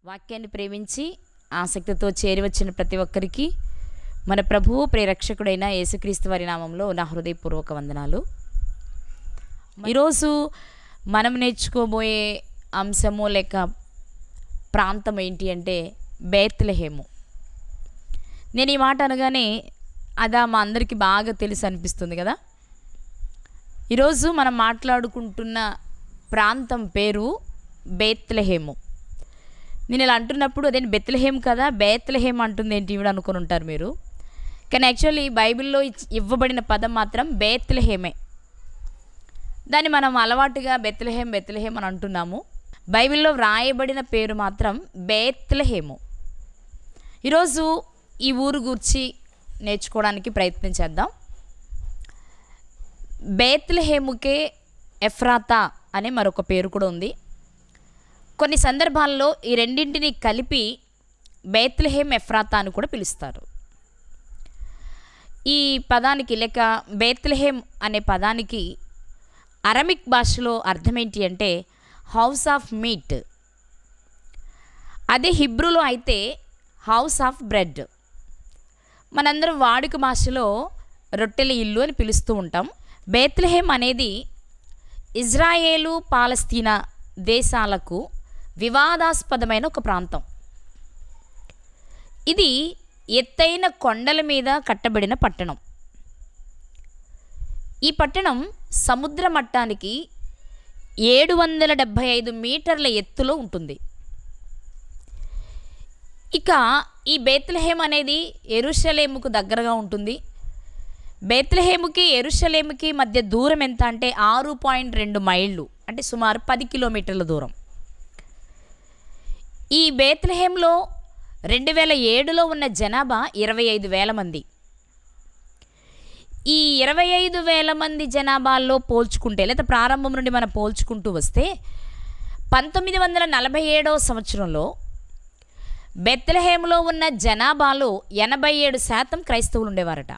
వాక్యాన్ని ప్రేమించి ఆసక్తితో చేరి వచ్చిన ప్రతి ఒక్కరికి మన ప్రభువు ప్రేరక్షకుడైన యేసుక్రీస్తు వారి నామంలో నా హృదయపూర్వక వందనాలు. ఈరోజు మనం నేర్చుకోబోయే అంశము లేక ప్రాంతం ఏంటి అంటే బేత్లెహేము. నేను ఈ మాట అనగానే అదా మా అందరికీ బాగా తెలుసు అనిపిస్తుంది కదా. ఈరోజు మనం మాట్లాడుకుంటున్న ప్రాంతం పేరు బేత్లెహేము. నేను ఇలా అంటున్నప్పుడు అదే బెత్లెహేం కదా, బేత్లెహేం అంటుంది ఏంటి ఇవిడ అనుకుని ఉంటారు మీరు. కానీ యాక్చువల్లీ బైబిల్లో ఇవ్వబడిన పదం మాత్రం బేత్లెహేమే. దాన్ని మనం అలవాటుగా బెత్లెహేం బెత్లెహేం అని అంటున్నాము. బైబిల్లో వ్రాయబడిన పేరు మాత్రం బేత్లెహేము. ఈరోజు ఈ ఊరు గూర్చి నేర్చుకోవడానికి ప్రయత్నం చేద్దాం. బేత్లెహేముకే ఎఫ్రాతా అనే మరొక పేరు కూడా ఉంది. కొన్ని సందర్భాల్లో ఈ రెండింటిని కలిపి బేత్లెహేం ఎఫ్రాతా అని కూడా పిలుస్తారు. ఈ పదానికి లేక బేత్లెహేం అనే పదానికి అరమిక్ భాషలో అర్థం ఏంటి అంటే హౌస్ ఆఫ్ మీట్. అదే హిబ్రూలో అయితే హౌస్ ఆఫ్ బ్రెడ్. మనందరం వాడుక భాషలో రొట్టెల ఇల్లు అని పిలుస్తూ ఉంటాం. బేత్లెహేం అనేది ఇజ్రాయేలు పాలస్తీనా దేశాలకు వివాదాస్పదమైన ఒక ప్రాంతం. ఇది ఎత్తైన కొండల మీద కట్టబడిన పట్టణం. ఈ పట్టణం సముద్ర మట్టానికి 775 మీటర్ల ఎత్తులో ఉంటుంది. ఇక ఈ బేత్లెహేం అనేది యెరూషలేముకు దగ్గరగా ఉంటుంది. బేత్లెహేముకి యెరూషలేముకి మధ్య దూరం ఎంత అంటే 6.2 మైళ్ళు, అంటే సుమారు 10 కిలోమీటర్ల దూరం. ఈ బేత్లెహేంలో 2007లో ఉన్న జనాభా 25,000 మంది. ఈ 25,000 మంది జనాభాలో పోల్చుకుంటే లేదా ప్రారంభం నుండి మనం పోల్చుకుంటూ వస్తే 1947వ సంవత్సరంలో బేత్లెహేంలో ఉన్న జనాభాలో 87% క్రైస్తవులు ఉండేవారట.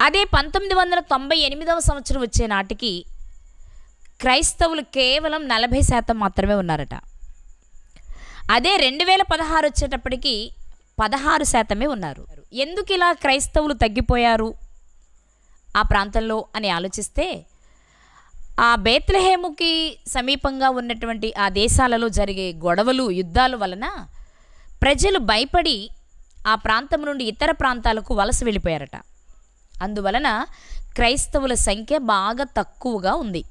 అదే 1998వ సంవత్సరం వచ్చే నాటికి క్రైస్తవులు కేవలం 40% మాత్రమే ఉన్నారట. అదే 2016 వచ్చేటప్పటికి 16% ఉన్నారు. ఎందుకు ఇలా క్రైస్తవులు తగ్గిపోయారు ఆ ప్రాంతంలో అని ఆలోచిస్తే, ఆ బేత్లెహేముకి సమీపంగా ఉన్నటువంటి ఆ దేశాలలో జరిగే గొడవలు, యుద్ధాల వలన ప్రజలు భయపడి ఆ ప్రాంతం నుండి ఇతర ప్రాంతాలకు వలస వెళ్ళిపోయారట. అందువలన క్రైస్తవుల సంఖ్య బాగా తక్కువగా ఉంది.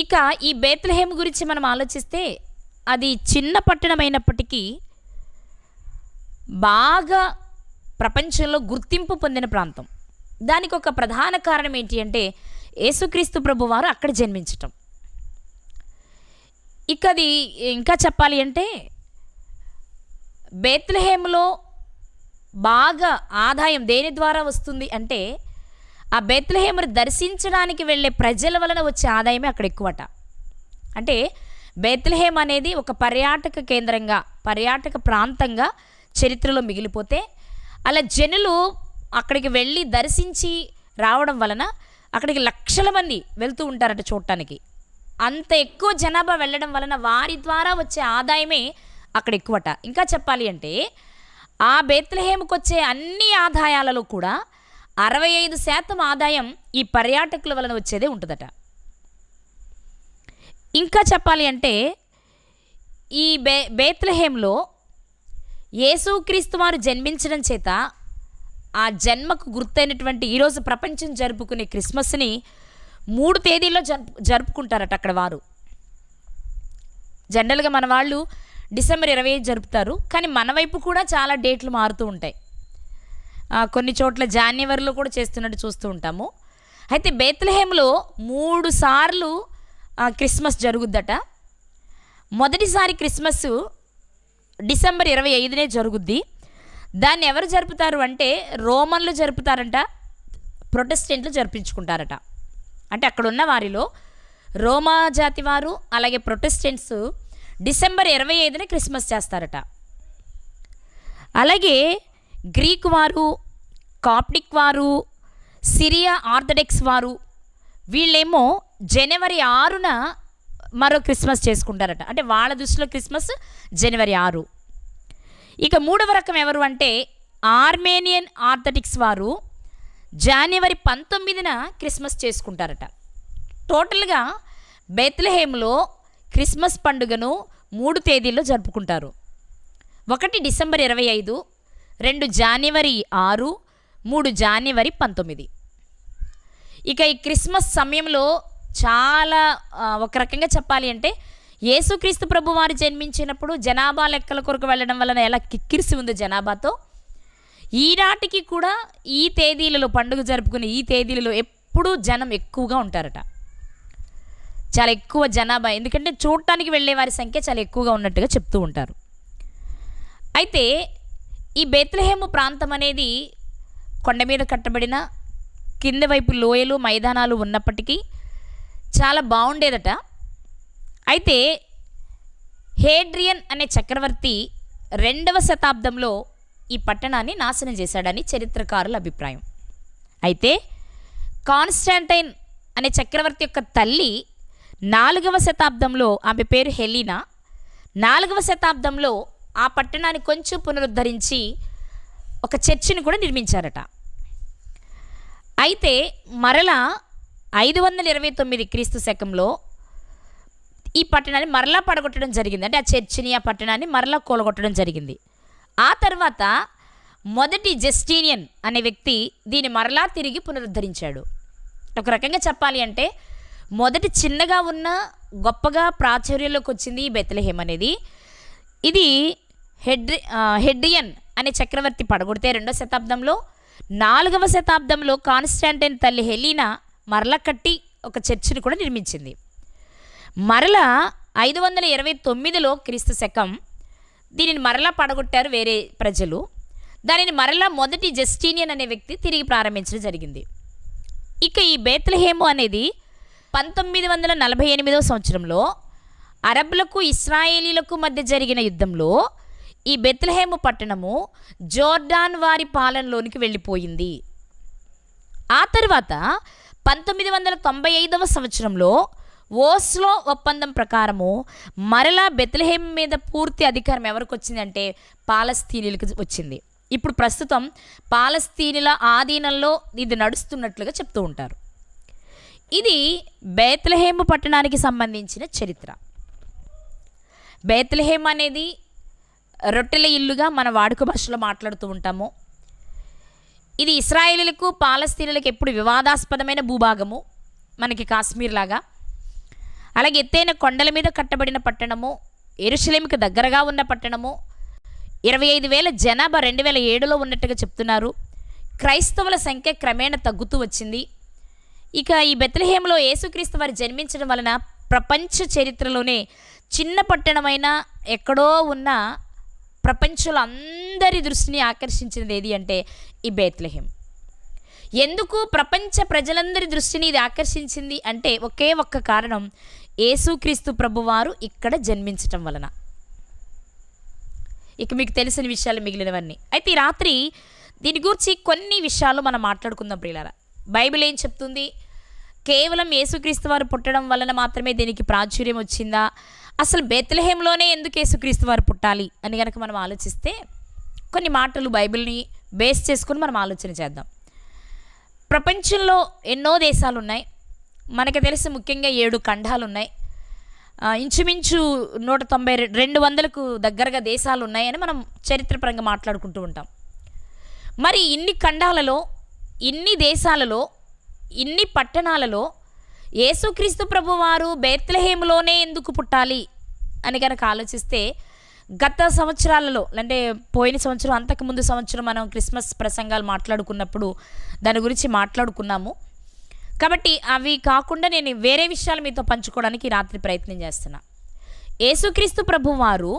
ఇక ఈ బేత్లెహేం గురించి మనం ఆలోచిస్తే అది చిన్న పట్టణమైనప్పటికీ బాగా ప్రపంచంలో గుర్తింపు పొందిన ప్రాంతం. దానికి ఒక ప్రధాన కారణం ఏంటి అంటే యేసుక్రీస్తు ప్రభువారు అక్కడ జన్మించటం. ఇక అది ఇంకా చెప్పాలి అంటే బేత్లెహేంలో బాగా ఆదాయం దేని ద్వారా వస్తుంది అంటే ఆ బేత్లెహేమును దర్శించడానికి వెళ్ళే ప్రజల వలన వచ్చే ఆదాయమే అక్కడ ఎక్కువట. అంటే బేత్లెహేం అనేది ఒక పర్యాటక కేంద్రంగా, పర్యాటక ప్రాంతంగా చరిత్రలో మిగిలిపోతే అలా జనులు అక్కడికి వెళ్ళి దర్శించి రావడం వలన అక్కడికి లక్షల మంది వెళ్తూ ఉంటారట చూడటానికి. అంత ఎక్కువ జనాభా వెళ్ళడం వలన వారి ద్వారా వచ్చే ఆదాయమే అక్కడ ఎక్కువట. ఇంకా చెప్పాలి అంటే ఆ బేత్లెహేముకు వచ్చే అన్ని ఆదాయాలలో కూడా 65% ఆదాయం ఈ పర్యాటకుల వలన వచ్చేదే ఉంటుందట. ఇంకా చెప్పాలి అంటే ఈ బేత్లెహేంలో యేసుక్రీస్తు వారు జన్మించడం చేత ఆ జన్మకు గుర్తైనటువంటి ఈరోజు ప్రపంచం జరుపుకునే క్రిస్మస్ని 3 తేదీల్లో జరుపుకుంటారట అక్కడ వారు. జనరల్గా మన వాళ్ళు డిసెంబర్ 25 జరుపుతారు, కానీ మన వైపు కూడా చాలా డేట్లు మారుతూ ఉంటాయి. కొన్ని చోట్ల జాన్యువరిలో కూడా చేస్తున్నట్టు చూస్తూ ఉంటాము. అయితే బేత్లెహేంలో 3 సార్లు క్రిస్మస్ జరుగుద్దట. మొదటిసారి క్రిస్మస్ డిసెంబర్ 25నే జరుగుద్ది. దాన్ని ఎవరు జరుపుతారు అంటే రోమన్లు జరుపుతారంట, ప్రొటెస్టెంట్లు జరిపించుకుంటారట. అంటే అక్కడ ఉన్న వారిలో రోమా జాతి వారు అలాగే ప్రొటెస్టెంట్స్ డిసెంబర్ 25నే క్రిస్మస్ చేస్తారట. అలాగే గ్రీక్ వారు, కాప్టిక్ వారు, సిరియా ఆర్థోడాక్స్ వారు వీళ్ళేమో జనవరి 6న మరో క్రిస్మస్ చేసుకుంటారట. అంటే వాళ్ళ దృష్టిలో క్రిస్మస్ జనవరి 6. ఇక మూడవ రకం ఎవరు అంటే ఆర్మేనియన్ ఆర్థడాక్స్ వారు జనవరి 19న క్రిస్మస్ చేసుకుంటారట. టోటల్గా బెత్లెహేములో క్రిస్మస్ పండుగను 3 తేదీల్లో జరుపుకుంటారు. 1 డిసెంబర్ 25, 2 జనవరి 6, 3 జనవరి 19. ఇక ఈ క్రిస్మస్ సమయంలో చాలా ఒక రకంగా చెప్పాలి అంటే యేసుక్రీస్తు ప్రభు వారు జన్మించినప్పుడు జనాభా లెక్కల కొరకు వెళ్ళడం వలన ఎలా కిక్కిరిసి ఉంది జనాభాతో, ఈనాటికి కూడా ఈ తేదీలలో పండుగ జరుపుకునే ఈ తేదీలలో ఎప్పుడూ జనం ఎక్కువగా ఉంటారట. చాలా ఎక్కువ జనాభా, ఎందుకంటే చూడటానికి వెళ్ళే వారి సంఖ్య చాలా ఎక్కువగా ఉన్నట్టుగా చెప్తూ ఉంటారు. అయితే ఈ బెత్లెహేము ప్రాంతం అనేది కొండ మీద కట్టబడిన కింద వైపు లోయలు మైదానాలు ఉన్నప్పటికీ చాలా బాగుండేదట. అయితే హేడ్రియన్ అనే చక్రవర్తి 2వ శతాబ్దంలో ఈ పట్టణాన్ని నాశనం చేశాడని చరిత్రకారుల అభిప్రాయం. అయితే కాన్స్టాంటైన్ అనే చక్రవర్తి యొక్క తల్లి 4వ శతాబ్దంలో, ఆమె పేరు హెలీనా, 4వ శతాబ్దంలో ఆ పట్టణాన్ని కొంచెం పునరుద్ధరించి ఒక చర్చిని కూడా నిర్మించారట. అయితే మరలా 529 క్రీస్తు శకంలో ఈ పట్టణాన్ని మరలా పడగొట్టడం జరిగింది. అంటే ఆ చర్చిని, ఆ పట్టణాన్ని మరలా కూలగొట్టడం జరిగింది. ఆ తర్వాత మొదటి జస్టీనియన్ అనే వ్యక్తి దీన్ని మరలా తిరిగి పునరుద్ధరించాడు. ఒక రకంగా చెప్పాలి అంటే మొదటి చిన్నగా ఉన్న గొప్పగా ప్రాచుర్యంలోకి వచ్చింది ఈ బెత్లెహేమ్ అనేది. ఇది హెడ్రియన్ అనే చక్రవర్తి పడగొడితే 2వ శతాబ్దంలో, 4వ శతాబ్దంలో కాన్స్టాంటైన్ తల్లి హెలీనా మరలా కట్టి ఒక చర్చిని కూడా నిర్మించింది. మరలా 529లో క్రీస్తు శకం దీనిని మరలా పడగొట్టారు వేరే ప్రజలు. దానిని మరలా మొదటి జస్టీనియన్ అనే వ్యక్తి తిరిగి ప్రారంభించడం జరిగింది. ఇక ఈ బెత్లెహేము అనేది 1948వ సంవత్సరంలో అరబ్బులకు ఇస్రాయేలీలకు మధ్య జరిగిన యుద్ధంలో ఈ బెత్లెహేము పట్టణము జోర్డాన్ వారి పాలనలోనికి వెళ్ళిపోయింది. ఆ తర్వాత 1995వ సంవత్సరంలో ఓస్లో ఒప్పందం ప్రకారము మరలా బెత్లెహేమ్ మీద పూర్తి అధికారం ఎవరికి వచ్చిందంటే పాలస్తీనీలకు వచ్చింది. ఇప్పుడు ప్రస్తుతం పాలస్తీనుల ఆధీనంలో ఇది నడుస్తున్నట్లుగా చెప్తూ ఉంటారు. ఇది బెత్లెహేము పట్టణానికి సంబంధించిన చరిత్ర. బెత్లెహేమ్ అనేది రొట్టెల ఇల్లుగా మన వాడుక భాషలో మాట్లాడుతూ ఉంటాము. ఇది ఇశ్రాయేలీలకు పాలస్తీనులకు ఎప్పుడు వివాదాస్పదమైన భూభాగము, మనకి కాశ్మీర్ లాగా. అలాగే ఎత్తైన కొండల మీద కట్టబడిన పట్టణము, యెరూషలేముకు దగ్గరగా ఉన్న పట్టణము, 25,000 జనాభా 2007లో ఉన్నట్టుగా చెప్తున్నారు. క్రైస్తవుల సంఖ్య క్రమేణా తగ్గుతూ వచ్చింది. ఇక ఈ బెత్లెహేములో యేసుక్రీస్తు వారు జన్మించడం వలన ప్రపంచ చరిత్రలోనే చిన్న పట్టణమైన ఎక్కడో ఉన్న ప్రపంచంలో అందరి దృష్టిని ఆకర్షించినది ఏది అంటే ఈ బెత్లెహేమ్. ఎందుకు ప్రపంచ ప్రజలందరి దృష్టిని ఇది ఆకర్షించింది అంటే ఒకే ఒక్క కారణం, యేసుక్రీస్తు ప్రభువారు ఇక్కడ జన్మించటం వలన. ఇక మీకు తెలిసిన విషయాలు మిగిలినవన్నీ. అయితే ఈ రాత్రి దీని గురించి కొన్ని విషయాలు మనం మాట్లాడుకుందాం ప్రియులారా. బైబిల్ ఏం చెప్తుంది? కేవలం యేసుక్రీస్తు వారు పుట్టడం వలన మాత్రమే దీనికి ప్రాచుర్యం వచ్చిందా? అసలు బెత్లెహేమ్లోనే ఎందుకు యేసుక్రీస్తు వారు పుట్టాలి అని కనుక మనం ఆలోచిస్తే కొన్ని మాటలు బైబిల్ని బేస్ చేసుకొని మనం ఆలోచన చేద్దాం. ప్రపంచంలో ఎన్నో దేశాలు ఉన్నాయి. మనకి తెలిసి ముఖ్యంగా 7 ఖండాలు ఉన్నాయి. ఇంచుమించు 200కు దగ్గరగా దేశాలు ఉన్నాయని మనం చరిత్రపరంగా మాట్లాడుకుంటూ ఉంటాం. మరి ఇన్ని ఖండాలలో, ఇన్ని దేశాలలో, ఇన్ని పట్టణాలలో యేసుక్రీస్తు ప్రభువారు బెత్లెహేములోనే ఎందుకు పుట్టాలి అని కనుక ఆలోచిస్తే, గత సంవత్సరాలలో అంటే పోయిన సంవత్సరం, అంతకుముందు సంవత్సరం మనం క్రిస్మస్ ప్రసంగాలు మాట్లాడుకున్నప్పుడు దాని గురించి మాట్లాడుకున్నాము. కాబట్టి అవి కాకుండా నేను వేరే విషయాలు మీతో పంచుకోవడానికి రాత్రి ప్రయత్నం చేస్తున్నా. యేసుక్రీస్తు ప్రభువారు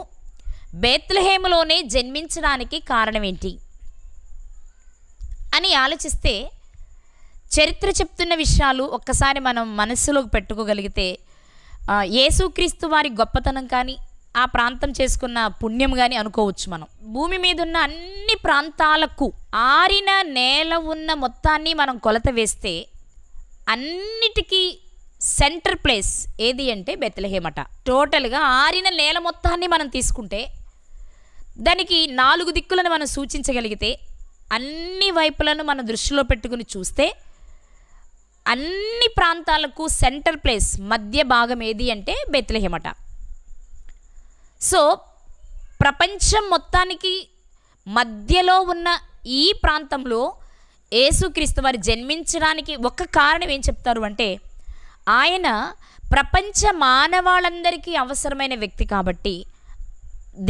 బెత్లెహేములోనే జన్మించడానికి కారణం ఏంటి అని ఆలోచిస్తే, చరిత్ర చెప్తున్న విషయాలు ఒక్కసారి మనం మనస్సులోకి పెట్టుకోగలిగితే యేసుక్రీస్తు వారి గొప్పతనం కానీ ఆ ప్రాంతం చేసుకున్న పుణ్యం కానీ అనుకోవచ్చు. మనం భూమి మీద ఉన్న అన్ని ప్రాంతాలకు ఆరిన నేల ఉన్న మొత్తాన్ని మనం కొలత వేస్తే అన్నిటికీ సెంటర్ ప్లేస్ ఏది అంటే బెత్లెహేమ్ అట. టోటల్గా ఆరిన నేల మొత్తాన్ని మనం తీసుకుంటే దానికి 4 దిక్కులను మనం సూచించగలిగితే, అన్ని వైపులను మనం దృష్టిలో పెట్టుకుని చూస్తే అన్ని ప్రాంతాలకు సెంటర్ ప్లేస్ మధ్య భాగం ఏది అంటే బెత్లెహేమ్ అట. సో ప్రపంచం మొత్తానికి మధ్యలో ఉన్న ఈ ప్రాంతంలో యేసుక్రీస్తు వారు జన్మించడానికి ఒక కారణం ఏం చెప్తారు అంటే, ఆయన ప్రపంచ మానవాళందరికీ అవసరమైన వ్యక్తి కాబట్టి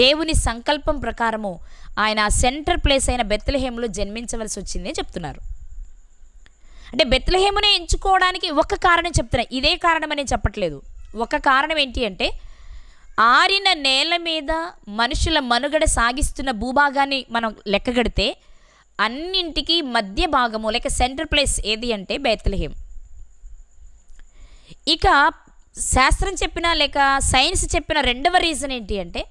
దేవుని సంకల్పం ప్రకారము ఆయన సెంటర్ ప్లేస్ అయిన బెత్లెహేములో జన్మించవలసి వచ్చింది అని చెప్తున్నారు. అంటే బెత్లెహేమునే ఎంచుకోవడానికి ఒక కారణం చెప్తున్నా, ఇదే కారణం అని చెప్పట్లేదు. ఒక కారణం ఏంటి అంటే, ఆరిన నేల మీద మనుషుల మనుగడ సాగిస్తున్న భూభాగాన్ని మనం లెక్కగడితే అన్నింటికి మధ్య భాగము లేక సెంటర్ ప్లేస్ ఏది అంటే బెత్లెహేమ్. ఇక శాస్త్రం చెప్పిన లేక సైన్స్ చెప్పిన రెండవ రీజన్ ఏంటి అంటే,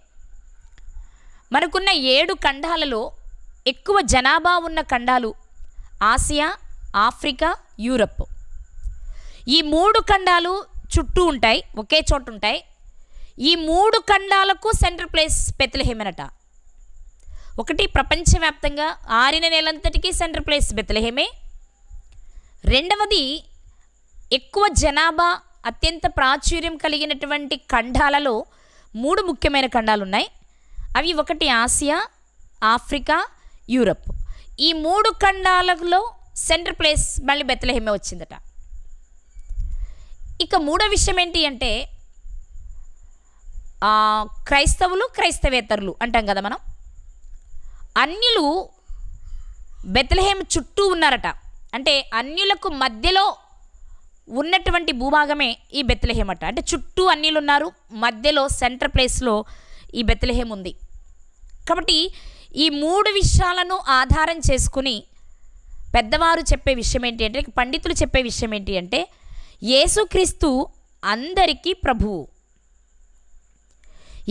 మనకున్న 7 ఖండాలలో ఎక్కువ జనాభా ఉన్న ఖండాలు ఆసియా, ఆఫ్రికా, యూరప్. ఈ 3 ఖండాలు చుట్టూ ఉంటాయి, ఒకే చోటు ఉంటాయి. ఈ 3 ఖండాలకు సెంటర్ ప్లేస్ బెత్లెహేమ్ అనట. ఒకటి, ప్రపంచవ్యాప్తంగా ఆరిన నేలంతటికీ సెంటర్ ప్లేస్ బెత్లెహేమే. రెండవది, ఎక్కువ జనాభా అత్యంత ప్రాచుర్యం కలిగినటువంటి ఖండాలలో 3 ముఖ్యమైన ఖండాలు ఉన్నాయి. అవి ఒకటి ఆసియా, ఆఫ్రికా, యూరప్. ఈ 3 ఖండాలలో సెంటర్ ప్లేస్ మళ్ళీ బెత్లెహేమే వచ్చిందట. ఇక మూడో విషయం ఏంటి అంటే, క్రైస్తవులు క్రైస్తవేతరులు అంటాం కదా మనం, అన్యులు బెత్లెహేమ్ చుట్టూ ఉన్నారట. అంటే అన్యులకు మధ్యలో ఉన్నటువంటి భూభాగమే ఈ బెత్లెహేమ్ అట. అంటే చుట్టూ అన్యులు ఉన్నారు, మధ్యలో సెంటర్ ప్లేస్లో ఈ బెత్లెహేమ్ ఉంది. కాబట్టి ఈ 3 విషయాలను ఆధారం చేసుకుని పెద్దవారు చెప్పే విషయం ఏంటి అంటే, పండితులు చెప్పే విషయం ఏంటి అంటే, యేసుక్రీస్తు అందరికీ ప్రభువు.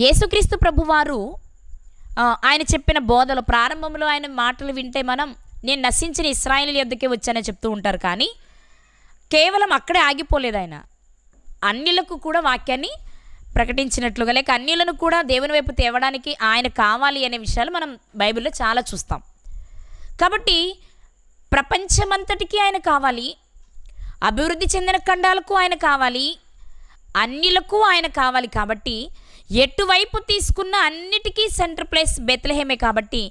యేసుక్రీస్తు ప్రభువారు ఆయన చెప్పిన బోధలు ప్రారంభంలో ఆయన మాటలు వింటే మనం, నేను నశించిన ఇశ్రాయేలు యొద్దకే వచ్చానని చెప్తూ ఉంటారు. కానీ కేవలం అక్కడే ఆగిపోలేదు. ఆయన అన్యులకు కూడా వాక్యాన్ని ప్రకటించినట్లుగా లేక అన్యులను కూడా దేవుని వైపు తేవడానికి ఆయన కావాలి అనే విషయాలు మనం బైబిల్లో చాలా చూస్తాం. కాబట్టి ప్రపంచమంతటికీ ఆయన కావాలి, అభివృద్ధి చెందిన ఖండాలకు ఆయన కావాలి, అన్యులకు ఆయన కావాలి. కాబట్టి ఎటువైపు తీసుకున్న అన్నిటికీ సెంటర్ ప్లేస్ బెత్లెహేమే. కాబట్టి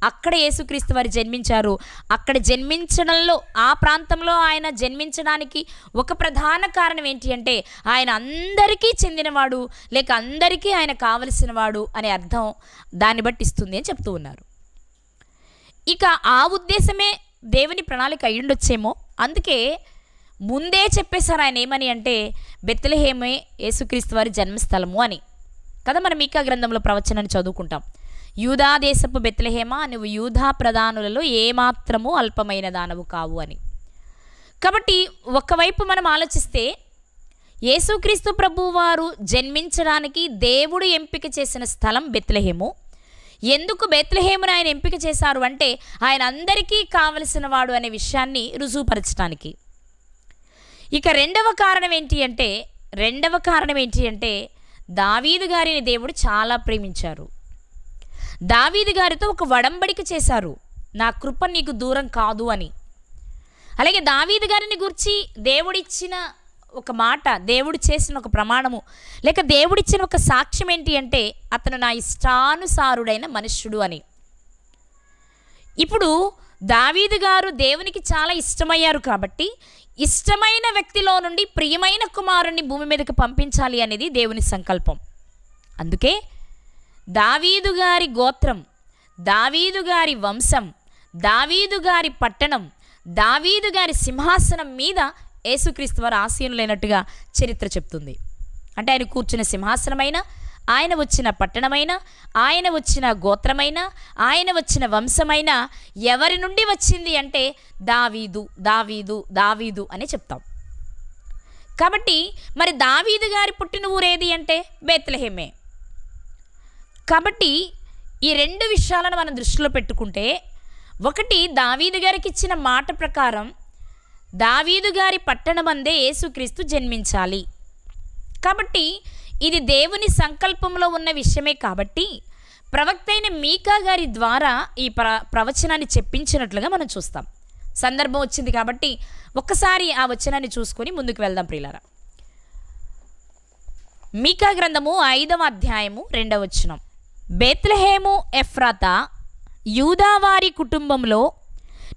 అక్కడ యేసుక్రీస్తు వారు జన్మించారు. అక్కడ జన్మించడంలో, ఆ ప్రాంతంలో ఆయన జన్మించడానికి ఒక ప్రధాన కారణం ఏంటి అంటే, ఆయన అందరికీ చెందినవాడు లేక అందరికీ ఆయన కావలసినవాడు అనే అర్థం దాన్ని బట్టి ఇస్తుంది అని చెప్తూ ఉన్నారు. ఇక ఆ ఉద్దేశమే దేవుని ప్రణాళిక అయ్యుండొచ్చేమో. అందుకే ముందే చెప్పేశారు ఆయన ఏమని అంటే, బెత్లెహేమే యేసుక్రీస్తు వారి జన్మస్థలము అని కదా. మనం మీకా గ్రంథంలో ప్రవచనాన్ని చదువుకుంటాం. యూదా దేశపు బెత్లెహేమా, నువ్వు యూదా ప్రధానులలో ఏమాత్రము అల్పమైన దానవు కావు అని. కాబట్టి ఒకవైపు మనం ఆలోచిస్తే యేసుక్రీస్తు ప్రభువారు జన్మించడానికి దేవుడు ఎంపిక చేసిన స్థలం బెత్లెహేము. ఎందుకు బెత్లెహేమును ఆయన ఎంపిక చేశారు అంటే, ఆయన అందరికీ కావలసిన వాడు అనే విషయాన్ని రుజువుపరచడానికి. ఇక రెండవ కారణం ఏంటి అంటే దావీదు గారిని దేవుడు చాలా ప్రేమించారు. దావీదు గారితో ఒక వడంబడిక చేశారు, నా కృప నీకు దూరం కాదు అని. అలాగే దావీదు గారిని గురించి దేవుడిచ్చిన ఒక మాట, దేవుడు చేసిన ఒక ప్రమాణము లేక దేవుడిచ్చిన ఒక సాక్ష్యం ఏంటి అంటే, అతను నా ఇష్టానుసారుడైన మనుష్యుడు అని. ఇప్పుడు దావీదు గారు దేవునికి చాలా ఇష్టమయ్యారు కాబట్టి, ఇష్టమైన వ్యక్తిలో నుండి ప్రియమైన కుమారుణ్ణి భూమి మీదకి పంపించాలి అనేది దేవుని సంకల్పం. అందుకే దావీదు గారి గోత్రం, దావీదు గారి వంశం, దావీదు గారి పట్టణం, దావీదు గారి సింహాసనం మీద యేసుక్రీస్తు వారు ఆసీనులైనట్టుగా చరిత్ర చెప్తుంది. అంటే ఆయన కూర్చున్న సింహాసనమైన, ఆయన వచ్చిన పట్టణమైన, ఆయన వచ్చిన గోత్రమైన, ఆయన వచ్చిన వంశమైన ఎవరి నుండి వచ్చింది అంటే దావీదు, దావీదు, దావీదు అని చెప్తాం. కాబట్టి మరి దావీదు గారి పుట్టిన ఊరేది అంటే బెత్లెహేమే. కాబట్టి ఈ 2 విషయాలను మనం దృష్టిలో పెట్టుకుంటే, ఒకటి దావీదు గారికి ఇచ్చిన మాట ప్రకారం దావీదు గారి పట్టణమందే యేసుక్రీస్తు జన్మించాలి. కాబట్టి ఇది దేవుని సంకల్పంలో ఉన్న విషయమే కాబట్టి ప్రవక్త అయిన మీకా గారి ద్వారా ఈ ప్రవచనాన్ని చెప్పించినట్లుగా మనం చూస్తాం. సందర్భం వచ్చింది కాబట్టి ఒక్కసారి ఆ వచనాన్ని చూసుకొని ముందుకు వెళ్దాం ప్రియులారా. మీకా గ్రంథము 5వ అధ్యాయము 2వ వచనం. బేత్లెహేము ఎఫ్రాతా, యూదావారి కుటుంబంలో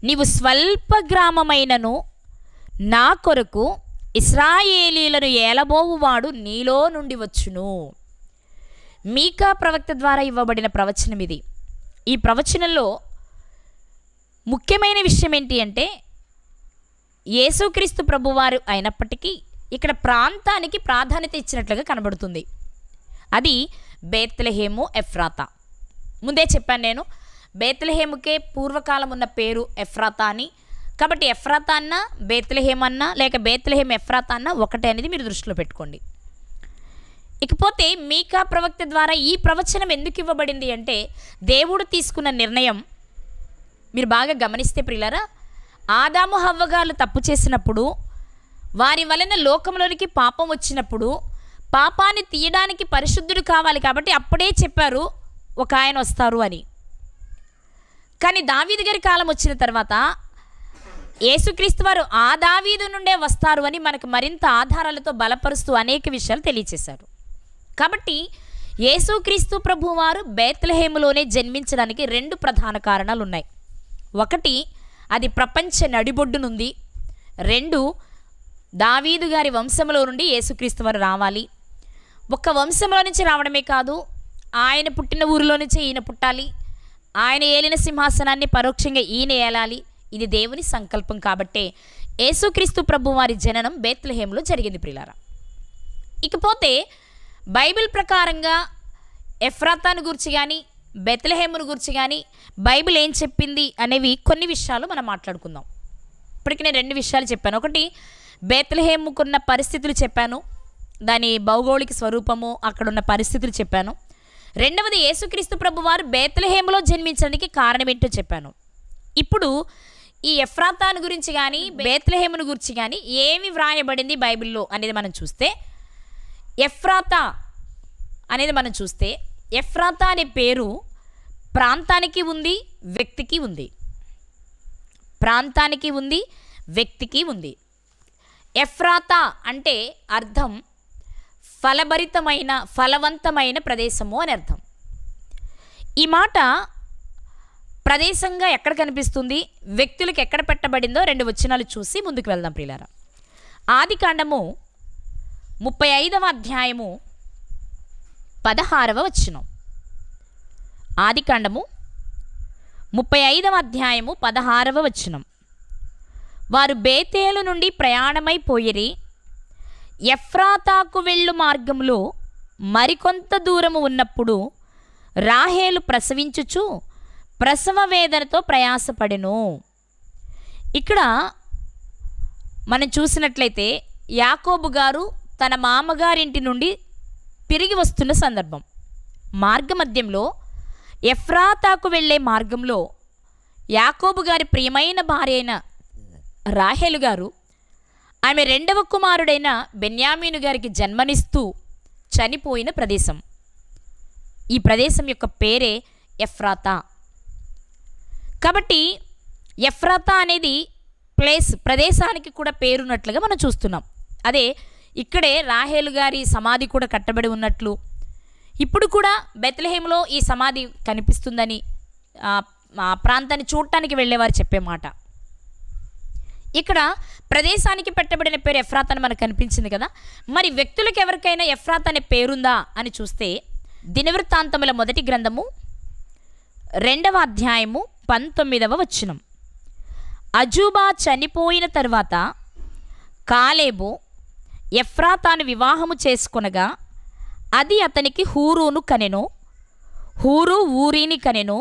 నీవు స్వల్ప గ్రామమైనను నా కొరకు ఇశ్రాయేలీలను ఏలబోవువాడు నీలో నుండి వచ్చును. మీకా ప్రవక్త ద్వారా ఇవ్వబడిన ప్రవచనం ఇది. ఈ ప్రవచనంలో ముఖ్యమైన విషయం ఏంటి అంటే యేసుక్రీస్తు ప్రభువారు అయినప్పటికీ ఇక్కడ ప్రాంతానికి ప్రాధాన్యత ఇచ్చినట్లుగా కనబడుతుంది. అది బేత్లెహేము ఎఫ్రాతా. ముందే చెప్పాను నేను, బేత్లెహేముకే పూర్వకాలం ఉన్న పేరు ఎఫ్రాతా అని. కాబట్టి ఎఫ్రాతా అన్న బేత్లెహేమ్ అన్న లేక బేత్లెహేమ్ ఎఫ్రాతా అన్న ఒకటే అనేది మీరు దృష్టిలో పెట్టుకోండి. ఇకపోతే మీకా ప్రవక్త ద్వారా ఈ ప్రవచనం ఎందుకు ఇవ్వబడింది అంటే దేవుడు తీసుకున్న నిర్ణయం మీరు బాగా గమనిస్తే ప్రియులారా, ఆదాము హవ్వగారు తప్పు చేసినప్పుడు, వారి వలన లోకంలోనికి పాపం వచ్చినప్పుడు పాపాన్ని తీయడానికి పరిశుద్ధుడు కావాలి కాబట్టి అప్పుడే చెప్పారు ఒక ఆయన వస్తారు అని. కానీ దావీదు గారి కాలం వచ్చిన తర్వాత యేసుక్రీస్తు వారు ఆ దావీదు నుండే వస్తారు అని మనకు మరింత ఆధారాలతో బలపరుస్తూ అనేక విషయాలు తెలియచేశారు. కాబట్టి యేసుక్రీస్తు ప్రభువారు బేత్లెహేములోనే జన్మించడానికి 2 ప్రధాన కారణాలు ఉన్నాయి. ఒకటి, అది ప్రపంచ నడిబొడ్డునుంది. 2, దావీదు గారి వంశంలో నుండి యేసుక్రీస్తు వారు రావాలి. ఒక్క వంశంలో నుంచి రావడమే కాదు, ఆయన పుట్టిన ఊరిలో నుంచే ఈయన పుట్టాలి. ఆయన ఏలిన సింహాసనాన్ని పరోక్షంగా ఈయన ఏలాలి. ఇది దేవుని సంకల్పం కాబట్టే యేసుక్రీస్తు ప్రభు వారి జననం బేత్లెహేములో జరిగింది ప్రియులారా. ఇకపోతే బైబిల్ ప్రకారంగా ఎఫ్రాతాను గురించి కానీ బేత్లెహేమును గురించి కానీ బైబిల్ ఏం చెప్పింది అనేవి కొన్ని విషయాలు మనం మాట్లాడుకుందాం. ఇప్పటికి నేను 2 విషయాలు చెప్పాను. ఒకటి, బేత్లెహేముకున్న పరిస్థితులు చెప్పాను, దాని భౌగోళిక స్వరూపము, అక్కడున్న పరిస్థితులు చెప్పాను. రెండవది, యేసుక్రీస్తు ప్రభు వారు బేత్లెహేములో జన్మించడానికి కారణం ఏంటో చెప్పాను. ఇప్పుడు ఈ ఎఫ్రాతాను గురించి కానీ బేత్లెహేమును గురించి కానీ ఏమి వ్రాయబడింది బైబిల్లో అనేది మనం చూస్తే, ఎఫ్రాతా ఎఫ్రాతా అనే పేరు ప్రాంతానికి ఉంది, వ్యక్తికి ఉంది. ప్రాంతానికి ఉంది, వ్యక్తికి ఉంది. ఎఫ్రాతా అంటే అర్థం ఫలభరితమైన, ఫలవంతమైన ప్రదేశము అని అర్థం. ఈ మాట ప్రదేశంగా ఎక్కడ కనిపిస్తుంది, వ్యక్తులకు ఎక్కడ పెట్టబడిందో 2 వచనాలు చూసి ముందుకు వెళ్దాం ప్రియులారా. ఆదికాండము 35వ అధ్యాయము 16వ వచనం. ఆదికాండము 35వ అధ్యాయము 16వ వచనం. వారు బేతేలు నుండి ప్రయాణమైపోయిరి. ఎఫ్రాతాకు వెళ్ళు మార్గంలో మరికొంత దూరము ఉన్నప్పుడు రాహేలు ప్రసవించుచు ప్రసవ వేదనతో ప్రయాసపడెను. ఇక్కడ మనం చూసినట్లయితే యాకోబు గారు తన మామగారింటి నుండి తిరిగి వస్తున్న సందర్భం. మార్గమధ్యంలో ఎఫ్రాతాకు వెళ్ళే మార్గంలో యాకోబు గారి ప్రియమైన భార్య అయిన రాహేలు గారు ఆమె 2వ కుమారుడైన బెన్యామీను గారికి జన్మనిస్తూ చనిపోయిన ప్రదేశం. ఈ ప్రదేశం యొక్క పేరే ఎఫ్రాతా. కాబట్టి ఎఫ్రాతా అనేది ప్రదేశానికి కూడా పేరున్నట్లుగా మనం చూస్తున్నాం. అదే ఇక్కడే రాహేలు గారి సమాధి కూడా కట్టబడి ఉన్నట్లు, ఇప్పుడు కూడా బెత్లెహేములో ఈ సమాధి కనిపిస్తుందని ఆ ప్రాంతాన్ని చూడటానికి వెళ్ళేవారు చెప్పే మాట. ఇక్కడ ప్రదేశానికి పెట్టబడిన పేరు ఎఫ్రాతా అని మనకు కనిపించింది కదా. మరి వ్యక్తులకు ఎవరికైనా ఎఫ్రాతా అనే పేరుందా అని చూస్తే దినవృత్తాంతముల 1వ గ్రంథము 2వ అధ్యాయము 19వ వచనం. అజూబా చనిపోయిన తరువాత కాలేబు ఎఫ్రాతాను వివాహము చేసుకొనగా అది అతనికి హూరును కనెను. హూరు ఊరిని కనెను.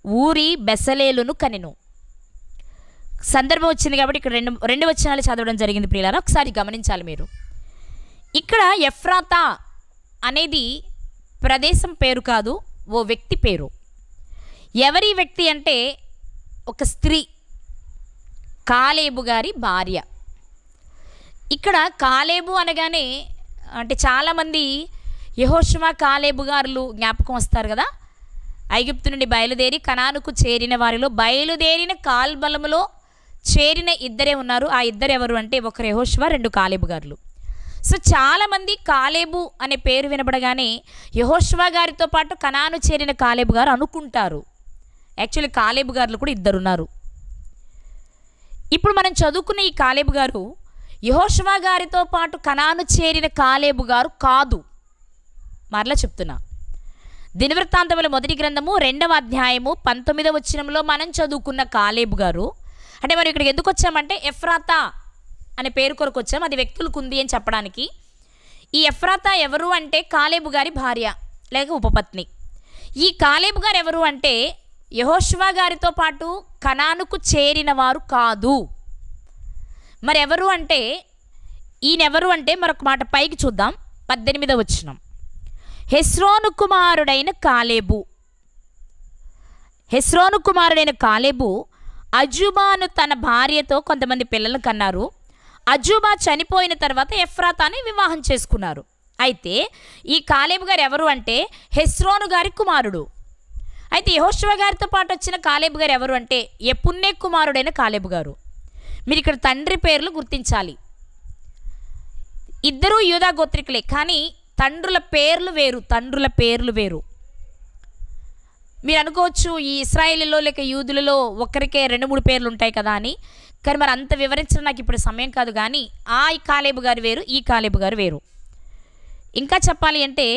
ఊరి బెసలేలును కనెను. సందర్భం వచ్చింది కాబట్టి ఇక్కడ రెండు వచనాలు చదవడం జరిగింది ప్రియులారా. ఒకసారి గమనించాలి మీరు. ఇక్కడ ఎఫ్రాతా అనేది ప్రదేశం పేరు కాదు, ఓ వ్యక్తి పేరు. ఎవరి వ్యక్తి అంటే ఒక స్త్రీ. కాలేబు గారి భార్య. ఇక్కడ కాలేబు అనగానే అంటే చాలామంది యెహోషువ కాలేబు గారులు జ్ఞాపకం వస్తారు కదా. ఐగుప్తు నుండి బయలుదేరి కనానుకు చేరిన వారిలో బయలుదేరిన కాల్బలములో చేరిన ఇద్దరే ఉన్నారు. ఆ ఇద్దరు ఎవరు అంటే ఒకరు యెహోషువ, రెండు కాలేబు గారులు. సో చాలామంది కాలేబు అనే పేరు వినబడగానే యెహోషువ గారితో పాటు కనాను చేరిన కాలేబు గారు అనుకుంటారు. యాక్చువల్లీ కాలేబు గారులు కూడా ఇద్దరున్నారు. ఇప్పుడు మనం చదువుకున్న ఈ కాలేబు గారు యెహోషువ గారితో పాటు కనాను చేరిన కాలేబు గారు కాదు. మరలా చెప్తున్నా, దినవృత్తాంతముల మొదటి గ్రంథము 2వ అధ్యాయము 19వ వచనంలో మనం చదువుకున్న కాలేబు గారు అంటే మనం ఇక్కడికి ఎందుకు వచ్చామంటే ఎఫ్రాతా అనే పేరు కొరకు వచ్చాం. అది వ్యక్తులకు ఉంది అని చెప్పడానికి. ఈ ఎఫ్రాతా ఎవరు అంటే కాలేబు గారి భార్య లేక ఉపపత్ని. ఈ కాలేబు గారు ఎవరు అంటే యెహోషువ గారితో పాటు కనానుకు చేరిన వారు కాదు. మరి ఎవరు అంటే ఈయనెవరు అంటే మరొక మాట పైకి చూద్దాం. 18వ వచనం, హెస్రోను కుమారుడైన కాలేబు. హెస్రోను కుమారుడైన కాలేబు అజూబాను తన భార్యతో కొంతమంది పిల్లలు కన్నారు. అజూబా చనిపోయిన తర్వాత ఎఫ్రాతాని వివాహం చేసుకున్నారు. అయితే ఈ కాలేబు గారు ఎవరు అంటే హెస్రోను గారి కుమారుడు. అయితే యెహోషువ గారితో పాటు వచ్చిన కాలేబు గారు ఎవరు అంటే యెఫున్నె కుమారుడైన కాలేబు గారు. మీరు ఇక్కడ తండ్రి పేర్లు గుర్తించాలి. ఇద్దరూ యూదా గోత్రికులే, కానీ తండ్రుల పేర్లు వేరు. మీరు అనుకోవచ్చు ఈ ఇశ్రాయేలీలో లేక యూదులలో ఒక్కరికే 2-3 పేర్లు ఉంటాయి కదా అని. కానీ మరి అంత వివరించడం నాకు ఇప్పుడు సమయం కాదు. కానీ ఆ కాలేబు గారు వేరు, ఈ కాలేబు గారు వేరు. ఇంకా చెప్పాలి అంటే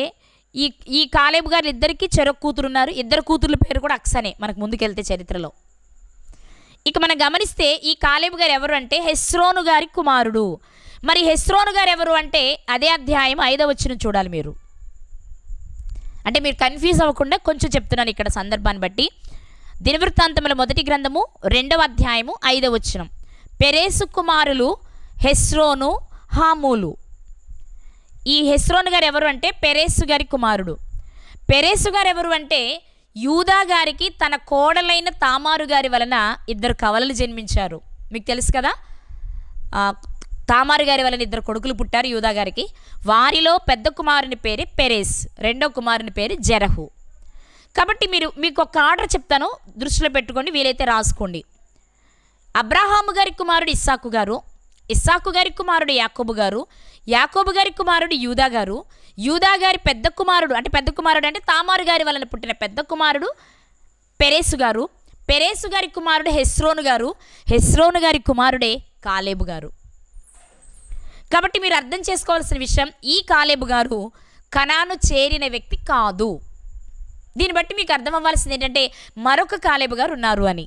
ఈ కాలేబు గారు ఇద్దరికి చెరొక కూతురు ఉన్నారు. ఇద్దరు కూతుర్ల పేరు కూడా అక్సనే మనకు ముందుకెళ్తే చరిత్రలో. ఇక మనం గమనిస్తే ఈ కాలేబు గారు ఎవరు అంటే హెస్రోను గారి కుమారుడు. మరి హెస్రోను గారు ఎవరు అంటే అదే అధ్యాయం 5వ వచనం చూడాలి మీరు. అంటే మీరు కన్ఫ్యూజ్ అవ్వకుండా కొంచెం చెప్తున్నాను ఇక్కడ సందర్భాన్ని బట్టి. దినవృత్తాంతముల మొదటి గ్రంథము 2వ అధ్యాయము 5వ వచనం, పెరేసు కుమారులు హెస్రోను, హామూలు. ఈ హెస్రోను గారు ఎవరు అంటే పెరేసు గారి కుమారుడు. పెరేసు గారు ఎవరు అంటే యూదా గారికి తన కోడలైన తామారు గారి వలన 2 కవలలు జన్మించారు. మీకు తెలుసు కదా, తామారు గారి వలన 2 కొడుకులు పుట్టారు యూదా గారికి. వారిలో పెద్ద కుమారుని పేరు పెరేస్, రెండో కుమారుని పేరు జెరహు. కాబట్టి మీకు ఒక ఆర్డర్ చెప్తాను, దృష్టిలో పెట్టుకోండి, వీలైతే రాసుకోండి. అబ్రాహాము గారి కుమారుడు ఇస్సాకు గారు, ఇస్సాకు గారి కుమారుడు యాకోబు గారు, యాకోబు గారి కుమారుడు యూదా గారు, యూదా గారి పెద్ద కుమారుడు అంటే తామారు గారి వలన పుట్టిన పెద్ద కుమారుడు పెరేసు గారు, పెరేసు గారి కుమారుడు హెస్రోను గారు, హెస్రోను గారి కుమారుడే కాలేబు గారు. కాబట్టి మీరు అర్థం చేసుకోవాల్సిన విషయం, ఈ కాలేబు గారు కనాను చేరిన వ్యక్తి కాదు. దీన్ని బట్టి మీకు అర్థం అవ్వాల్సింది ఏంటంటే మరొక కాలేబు గారు ఉన్నారు అని.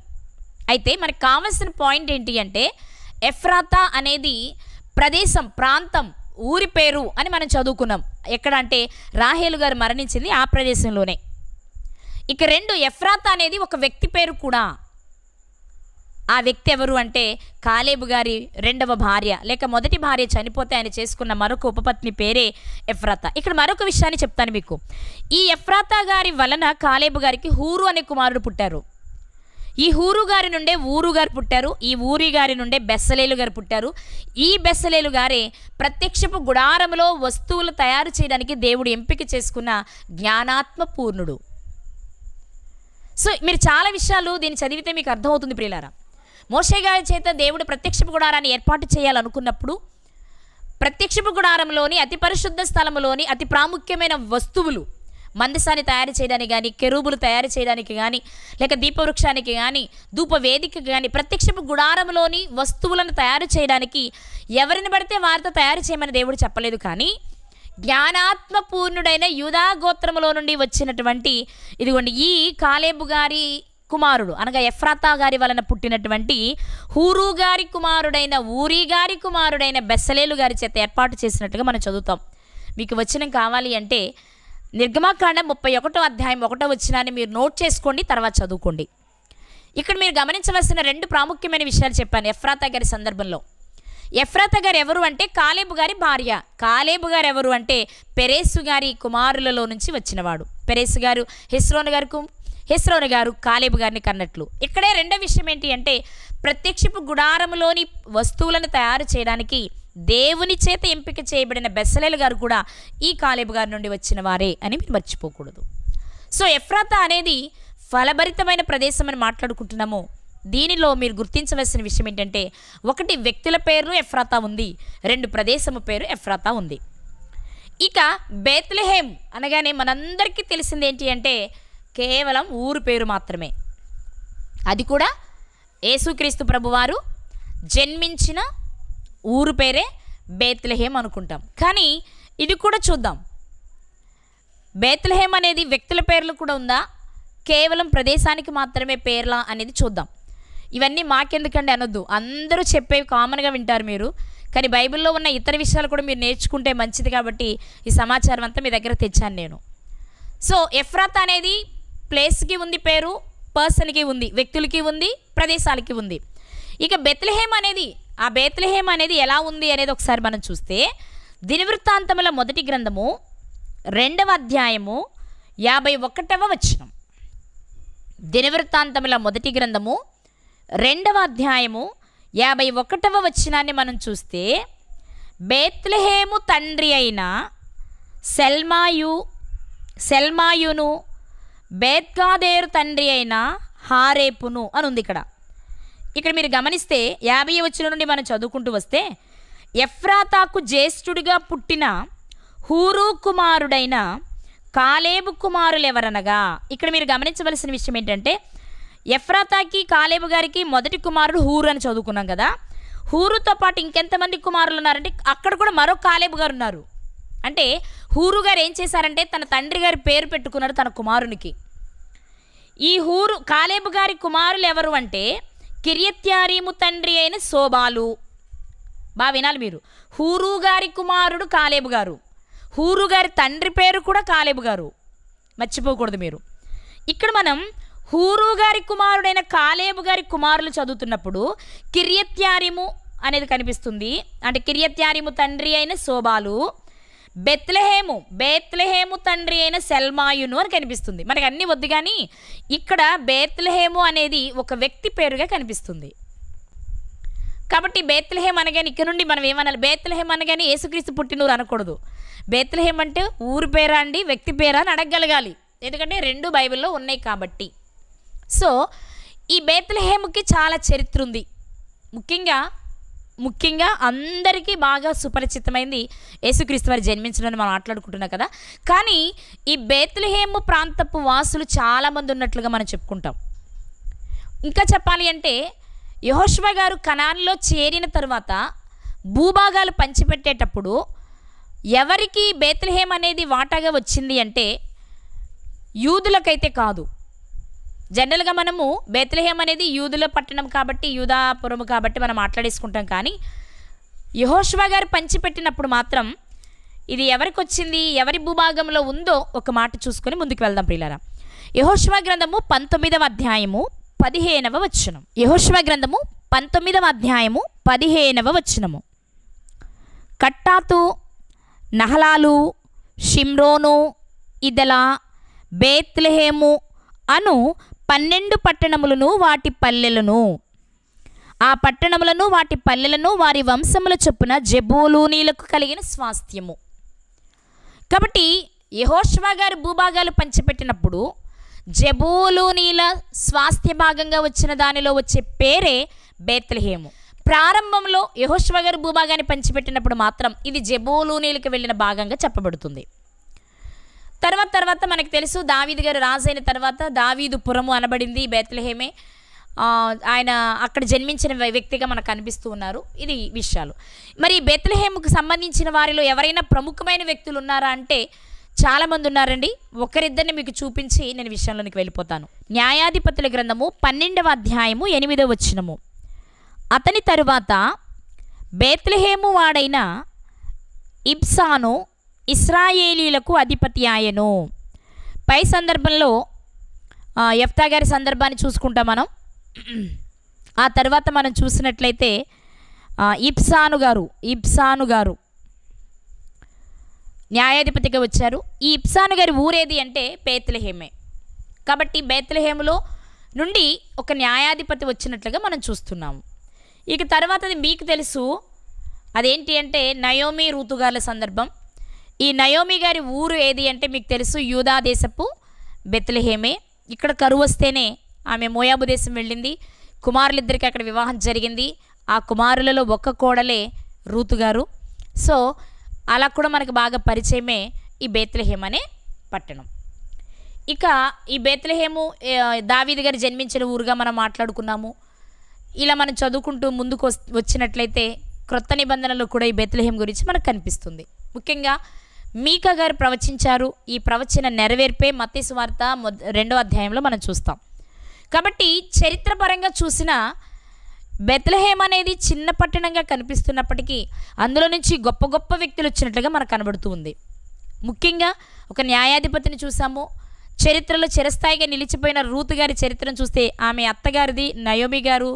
అయితే మనకు కావాల్సిన పాయింట్ ఏంటి అంటే ఎఫ్రాతా అనేది ప్రదేశం, ప్రాంతం, ఊరి పేరు అని మనం చదువుకున్నాం. ఎక్కడ అంటే రాహేలు గారు మరణించింది ఆ ప్రదేశంలోనే. ఇక 2 ఎఫ్రాతా అనేది ఒక వ్యక్తి పేరు కూడా. ఆ వ్యక్తి ఎవరు అంటే కాలేబు గారి 2వ భార్య లేక మొదటి భార్య చనిపోతే ఆయన చేసుకున్న మరొక ఉపపత్ని పేరే ఎఫ్రాతా. ఇక్కడ మరొక విషయాన్ని చెప్తాను మీకు. ఈ ఎఫ్రాతా గారి వలన కాలేబు గారికి హూరు అనే కుమారుడు పుట్టారు. ఈ హూరు గారి నుండే ఊరు గారు పుట్టారు. ఈ ఊరి గారి నుండే బెస్సలేలు గారు పుట్టారు. ఈ బెస్సలేలు గారే ప్రత్యక్షపు గుడారములో వస్తువులు తయారు చేయడానికి దేవుడు ఎంపిక చేసుకున్న జ్ఞానాత్మ పూర్ణుడు. సో మీరు చాలా విషయాలు దీన్ని చదివితే మీకు అర్థమవుతుంది ప్రియులారా. మోషే గారి చేత దేవుడు ప్రత్యక్షపు గుడారాన్ని ఏర్పాటు చేయాలనుకున్నప్పుడు ప్రత్యక్షపు గుడారంలోని అతి పరిశుద్ధ స్థలములోని అతి ప్రాముఖ్యమైన వస్తువులు, మందసాన్ని తయారు చేయడానికి కానీ, కెరూబులు తయారు చేయడానికి కానీ, లేక దీపవృక్షానికి కానీ, ధూపవేదికకి కానీ, ప్రత్యక్షపు గుడారంలోని వస్తువులను తయారు చేయడానికి ఎవరిని పడితే వారితో తయారు చేయమని దేవుడు చెప్పలేదు. కానీ జ్ఞానాత్మ పూర్ణుడైన యూదా గోత్రములో నుండి వచ్చినటువంటి ఇదిగోండి ఈ కాలేబు గారి కుమారుడు అనగా ఎఫ్రాతా గారి వలన పుట్టినటువంటి హూరు గారి కుమారుడైన ఊరి గారి కుమారుడైన బెస్సలేలు గారి చేత ఏర్పాటు చేసినట్టుగా మనం చదువుతాం. మీకు వచనం కావాలి అంటే నిర్గమాకాండం 31వ అధ్యాయం 1వ వచనాన్ని మీరు నోట్ చేసుకోండి, తర్వాత చదువుకోండి. ఇక్కడ మీరు గమనించవలసిన 2 ప్రాముఖ్యమైన విషయాలు చెప్పాను ఎఫ్రాతా గారి సందర్భంలో. ఎఫ్రాతా గారు ఎవరు అంటే కాలేబు గారి భార్య. కాలేబు గారు ఎవరు అంటే పెరేసు గారి కుమారులలో నుంచి వచ్చినవాడు. పెరేసు గారు హెస్రోను గారికి, హెస్రోను గారు కాలేబు గారిని కన్నట్లు. ఇక్కడే రెండో విషయం ఏంటి అంటే, ప్రత్యక్షపు గుడారములోని వస్తువులను తయారు చేయడానికి దేవుని చేత ఎంపిక చేయబడిన బెసలేలు గారు కూడా ఈ కాలేబు గారి నుండి వచ్చిన వారే అని మీరు మర్చిపోకూడదు. సో ఎఫ్రాతా అనేది ఫలభరితమైన ప్రదేశం అని మాట్లాడుకుంటున్నాము. దీనిలో మీరు గుర్తించవలసిన విషయం ఏంటంటే, ఒకటి వ్యక్తుల పేరు ఎఫ్రాతా ఉంది, రెండు ప్రదేశము పేరు ఎఫ్రాతా ఉంది. ఇక బేత్లెహేం అనగానే మనందరికీ తెలిసింది ఏంటి అంటే, కేవలం ఊరు పేరు మాత్రమే. అది కూడా యేసుక్రీస్తు ప్రభువారు జన్మించిన ఊరు పేరే బేత్లెహేం అనుకుంటాం. కానీ ఇది కూడా చూద్దాం, బేత్లెహేం అనేది వ్యక్తుల పేర్లు కూడా ఉందా, కేవలం ప్రదేశానికి మాత్రమే పేర్లా అనేది చూద్దాం. ఇవన్నీ మాకెందుకండి అనొద్దు, అందరూ చెప్పేవి కామన్గా వింటారు మీరు. కానీ బైబిల్లో ఉన్న ఇతర విషయాలు కూడా మీరు నేర్చుకుంటే మంచిది కాబట్టి ఈ సమాచారం అంతా మీ దగ్గర తెచ్చాను నేను. సో ఎఫ్రాతా అనేది ప్లేస్కి ఉంది పేరు, పర్సన్కి ఉంది, వ్యక్తులకి ఉంది, ప్రదేశాలకి ఉంది. ఇక బెత్లెహేం అనేది, ఆ బేత్లెహేం అనేది ఎలా ఉంది అనేది ఒకసారి మనం చూస్తే, దినవృత్తాంతముల మొదటి గ్రంథము 2వ అధ్యాయము 51వ వచనం. దినవృత్తాంతముల మొదటి గ్రంథము 2వ అధ్యాయము 51వ వచనాన్ని మనం చూస్తే, బేత్లెహేము తండ్రి అయిన సెల్మాయును బేత్గాదేరు తండ్రి అయిన హారేపును అని ఉంది ఇక్కడ. మీరు గమనిస్తే 50వ వచనం నుండి మనం చదువుకుంటూ వస్తే, ఎఫ్రాతాకు జ్యేష్ఠుడిగా పుట్టిన హూరు కుమారుడైన కాలేబు కుమారులు ఎవరనగా, ఇక్కడ మీరు గమనించవలసిన విషయం ఏంటంటే, ఎఫ్రాతాకి కాలేబు గారికి మొదటి కుమారుడు హూరు అని చదువుకున్నాం కదా. హూరుతో పాటు ఇంకెంతమంది కుమారులు ఉన్నారంటే, అక్కడ కూడా మరో కాలేబు గారు ఉన్నారు. అంటే హూరు గారు ఏం చేశారంటే, తన తండ్రి గారి పేరు పెట్టుకున్నారు తన కుమారునికి. ఈ కాలేబు గారి కుమారులు ఎవరు అంటే, కిర్యత్యారీము తండ్రి అయిన శోబాలు. బాగా వినాలి మీరు, హూరు గారి కుమారుడు కాలేబు గారు, హూరు గారి తండ్రి పేరు కూడా కాలేబు గారు, మర్చిపోకూడదు మీరు. ఇక్కడ మనం హూరు గారి కుమారుడైన కాలేబు గారి కుమారులు చదువుతున్నప్పుడు కిర్యత్యారీము అనేది కనిపిస్తుంది. అంటే కిర్యత్యారీము తండ్రి అయిన శోబాలు, బేత్లెహేము తండ్రి అయిన సెల్మాయును అని కనిపిస్తుంది. మనకి అన్నీ వద్దు, కానీ ఇక్కడ బేత్లెహేము అనేది ఒక వ్యక్తి పేరుగా కనిపిస్తుంది. కాబట్టి బేత్లెహేం అనగానే ఇక్కడ నుండి మనం ఏమనాలి, బేత్లెహేం అనగానే యేసుక్రీస్తు పుట్టినూరు అనకూడదు. బేత్లెహేం అంటే ఊరు పేరా అండి, వ్యక్తి పేరా అని అడగగలగాలి, ఎందుకంటే రెండు బైబిల్లో ఉన్నాయి కాబట్టి. సో ఈ బేత్లెహేముకి చాలా చరిత్ర ఉంది. ముఖ్యంగా అందరికీ బాగా సుపరిచితమైంది యేసుక్రీస్తు వారు జన్మించడానికి మనం మాట్లాడుకుంటున్నాం కదా. కానీ ఈ బేత్లెహేము ప్రాంతపు వాసులు చాలామంది ఉన్నట్లుగా మనం చెప్పుకుంటాం. ఇంకా చెప్పాలి అంటే, యెహోషువ గారు కనానులో చేరిన తర్వాత భూభాగాలు పంచిపెట్టేటప్పుడు ఎవరికి బేత్లెహేం అనేది వాటాగా వచ్చింది అంటే, యూదులకైతే కాదు. జనరల్గా మనము బేత్లెహేం అనేది యూదుల పట్టణం కాబట్టి, యూదాపురము కాబట్టి మనం మాట్లాడేసుకుంటాం. కానీ యెహోషువ గారు పంచిపెట్టినప్పుడు మాత్రం ఇది ఎవరికి వచ్చింది, ఎవరి భూభాగంలో ఉందో ఒక మాట చూసుకొని ముందుకు వెళ్దాం ప్రియులారా. యెహోషువ గ్రంథము 19వ అధ్యాయము 15వ వచనం. యెహోషువ గ్రంథము 19వ అధ్యాయము 15వ వచనము. కట్టాతు, నహలాలు, షిమ్రోను, ఇదలా, బేత్లెహేము అను 12 పట్టణములను వాటి పల్లెలను, ఆ పట్టణములను వాటి పల్లెలను వారి వంశముల చొప్పున జెబూలూనీలకు కలిగిన స్వాస్థ్యము. కాబట్టి యెహోషువ గారు భూభాగాలు పంచిపెట్టినప్పుడు జెబూలూనీల స్వాస్థ్య భాగంగా వచ్చిన దానిలో వచ్చే పేరే బేత్లెహేము. ప్రారంభంలో యెహోషువ గారు భూభాగాన్ని పంచిపెట్టినప్పుడు మాత్రం ఇది జెబూలూనీలకు వెళ్ళిన భాగంగా చెప్పబడుతుంది. తర్వాత మనకు తెలుసు, దావీదు గారు రాజైన తర్వాత దావీదు పురము అనబడింది బేత్లెహేమే. ఆయన అక్కడ జన్మించిన వ్యక్తిగా మనకు కనిపిస్తూ ఉన్నారు. ఇది విషయాలు. మరి బేత్లెహేముకు సంబంధించిన వారిలో ఎవరైనా ప్రముఖమైన వ్యక్తులు ఉన్నారా అంటే చాలామంది ఉన్నారండి. ఒకరిద్దరిని మీకు చూపించి నేను విషయంలోనికి వెళ్ళిపోతాను. న్యాయాధిపతుల గ్రంథము 12వ అధ్యాయము 8వ వచనము. అతని తరువాత బేత్లెహేము వాడైన ఇబ్సాను ఇశ్రాయేలీలకు అధిపతి ఆయను. పై సందర్భంలో యెఫ్తా గారి సందర్భాన్ని చూసుకుంటాం మనం. ఆ తర్వాత మనం చూసినట్లయితే ఇబ్సాను గారు న్యాయాధిపతిగా వచ్చారు. ఈ ఇబ్సాను గారి ఊరేది అంటే బేత్లెహేమే. కాబట్టి బేత్లెహేములో నుండి ఒక న్యాయాధిపతి వచ్చినట్లుగా మనం చూస్తున్నాము. ఇక తర్వాతది మీకు తెలుసు, అదేంటి అంటే నయోమి రూతు గారి సందర్భం. ఈ నయోమి గారి ఊరు ఏది అంటే మీకు తెలుసు, యూదా దేశపు బెత్లెహేమే. ఇక్కడ కరువు వస్తేనే ఆమె మోయాబు దేశం వెళ్ళింది. కుమారులిద్దరికి అక్కడ వివాహం జరిగింది. ఆ కుమారులలో ఒక్క కోడలే రూతు గారు. సో అలా కూడా మనకు బాగా పరిచయమే ఈ బేత్లెహేమ్ అనే పట్టణం. ఇక ఈ బేత్లెహేము దావీదు గారు జన్మించిన ఊరుగా మనం మాట్లాడుకున్నాము. ఇలా మనం చదువుకుంటూ ముందుకు వచ్చినట్లయితే క్రొత్త నిబంధనలో కూడా ఈ బేత్లెహేమ్ గురించి మనకు కనిపిస్తుంది. ముఖ్యంగా మీకా గారు ప్రవచించారు. ఈ ప్రవచన నెరవేర్పే మత్తయి సువార్త 2వ అధ్యాయంలో మనం చూస్తాం. కాబట్టి చరిత్రపరంగా చూసిన బెత్లెహేమ్ అనేది చిన్న పట్టణంగా కనిపిస్తున్నప్పటికీ అందులో నుంచి గొప్ప గొప్ప వ్యక్తులు వచ్చినట్లుగా మనకు కనబడుతూ ఉంది. ముఖ్యంగా ఒక న్యాయాధిపతిని చూసాము. చరిత్రలో చిరస్థాయిగా నిలిచిపోయిన రూతు గారి చరిత్రను చూస్తే ఆమె అత్తగారిది నయోమి గారు,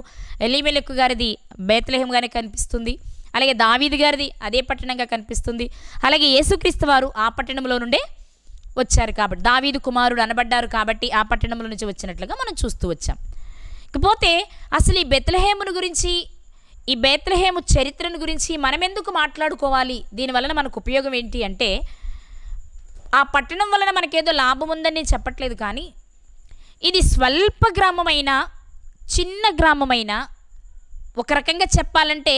ఎలీమెలెకు గారిది బేత్లెహేమ్గానే కనిపిస్తుంది. అలాగే దావీదు గారిది అదే పట్టణంగా కనిపిస్తుంది. అలాగే యేసుక్రీస్తు వారు ఆ పట్టణంలో నుండే వచ్చారు కాబట్టి, దావీదు కుమారుడు అనబడ్డారు కాబట్టి ఆ పట్టణంలో నుంచి వచ్చినట్లుగా మనం చూస్తూ వచ్చాం. ఇకపోతే అసలు ఈ బెత్లెహేమును గురించి, ఈ బేత్లెహేము చరిత్రను గురించి మనం ఎందుకు మాట్లాడుకోవాలి, దీనివలన మనకు ఉపయోగం ఏంటి అంటే, ఆ పట్టణం వలన మనకేదో లాభం ఉందని నేను చెప్పట్లేదు, కానీ ఇది స్వల్ప గ్రామమైన, చిన్న గ్రామమైన, ఒక రకంగా చెప్పాలంటే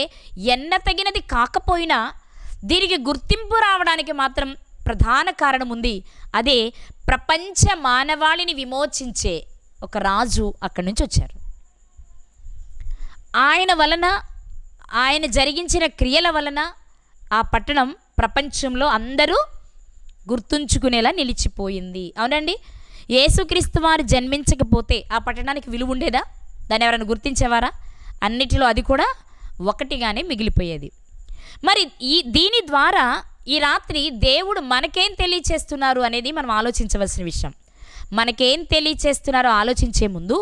ఎన్న తగినది కాకపోయినా దీనికి గుర్తింపు రావడానికి మాత్రం ప్రధాన కారణం ఉంది. అదే ప్రపంచ మానవాళిని విమోచించే ఒక రాజు అక్కడి నుంచి వచ్చారు. ఆయన వలన, ఆయన జరిగించిన క్రియల వలన ఆ పట్టణం ప్రపంచంలో అందరూ గుర్తుంచుకునేలా నిలిచిపోయింది. అవునండి, యేసుక్రీస్తు వారు జన్మించకపోతే ఆ పట్టణానికి విలువ ఉండేదా? దాన్ని ఎవరైనా గుర్తించేవారా? అన్నిటిలో అది కూడా ఒకటిగానే మిగిలిపోయేది. మరి దీని ద్వారా ఈ రాత్రి దేవుడు మనకేం తెలియచేస్తున్నారు అనేది మనం ఆలోచించవలసిన విషయం. మనకేం తెలియచేస్తున్నారో ఆలోచించే ముందు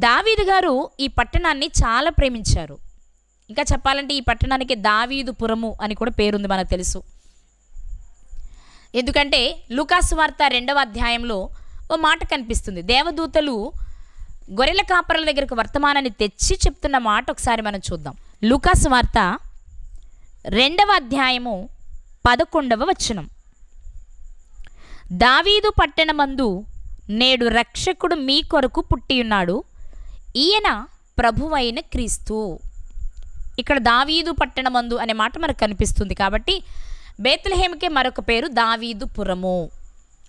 దావీదు గారు ఈ పట్టణాన్ని చాలా ప్రేమించారు. ఇంకా చెప్పాలంటే ఈ పట్టణానికి దావీదుపురము అని కూడా పేరుంది, మనకు తెలుసు. ఎందుకంటే లూకాసు వార్త 2వ అధ్యాయంలో ఓ మాట కనిపిస్తుంది. దేవదూతలు గొర్రెల కాపరుల దగ్గరకు వర్తమానాన్ని తెచ్చి చెప్తున్న మాట ఒకసారి మనం చూద్దాం. లూకాసు వార్త 2వ అధ్యాయము 11వ వచనం. దావీదు పట్టణమందు నేడు రక్షకుడు మీ కొరకు పుట్టియున్నాడు, ఈయన ప్రభువైన క్రీస్తు. ఇక్కడ దావీదు పట్టణమందు అనే మాట మనకు కనిపిస్తుంది. కాబట్టి బేత్లెహేముకే మరొక పేరు దావీదుపురము.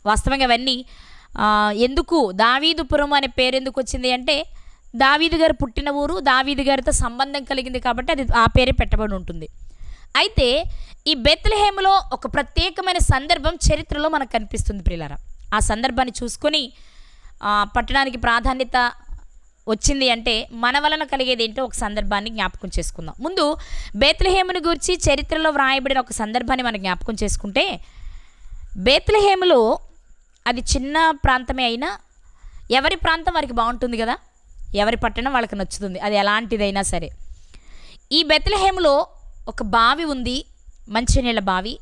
వాస్తవంగా అవన్నీ ఎందుకు దావీదుపురము అనే పేరు ఎందుకు వచ్చింది అంటే, దావీదు గారు పుట్టిన ఊరు, దావీదు గారితో సంబంధం కలిగింది కాబట్టి అది ఆ పేరే పెట్టబడి ఉంటుంది. అయితే ఈ బేత్లెహేములో ఒక ప్రత్యేకమైన సందర్భం చరిత్రలో మనకు కనిపిస్తుంది ప్రియులారా. ఆ సందర్భాన్ని చూసుకొని పట్టణానికి ప్రాధాన్యత వచ్చింది అంటే మన వలన కలిగేది ఏంటో ఒక సందర్భాన్ని జ్ఞాపకం చేసుకుందాం. ముందు బేత్లెహేముని గురించి చరిత్రలో వ్రాయబడిన ఒక సందర్భాన్ని మనం జ్ఞాపకం చేసుకుంటే, బేత్లెహేములో అది చిన్న ప్రాంతమే అయినా ఎవరి ప్రాంతం వారికి బాగుంటుంది కదా, ఎవరి పట్టణం వాళ్ళకి నచ్చుతుంది, అది ఎలాంటిదైనా సరే. ఈ బేత్లెహేములో ఒక బావి ఉంది, మంచినీళ్ళ బావి.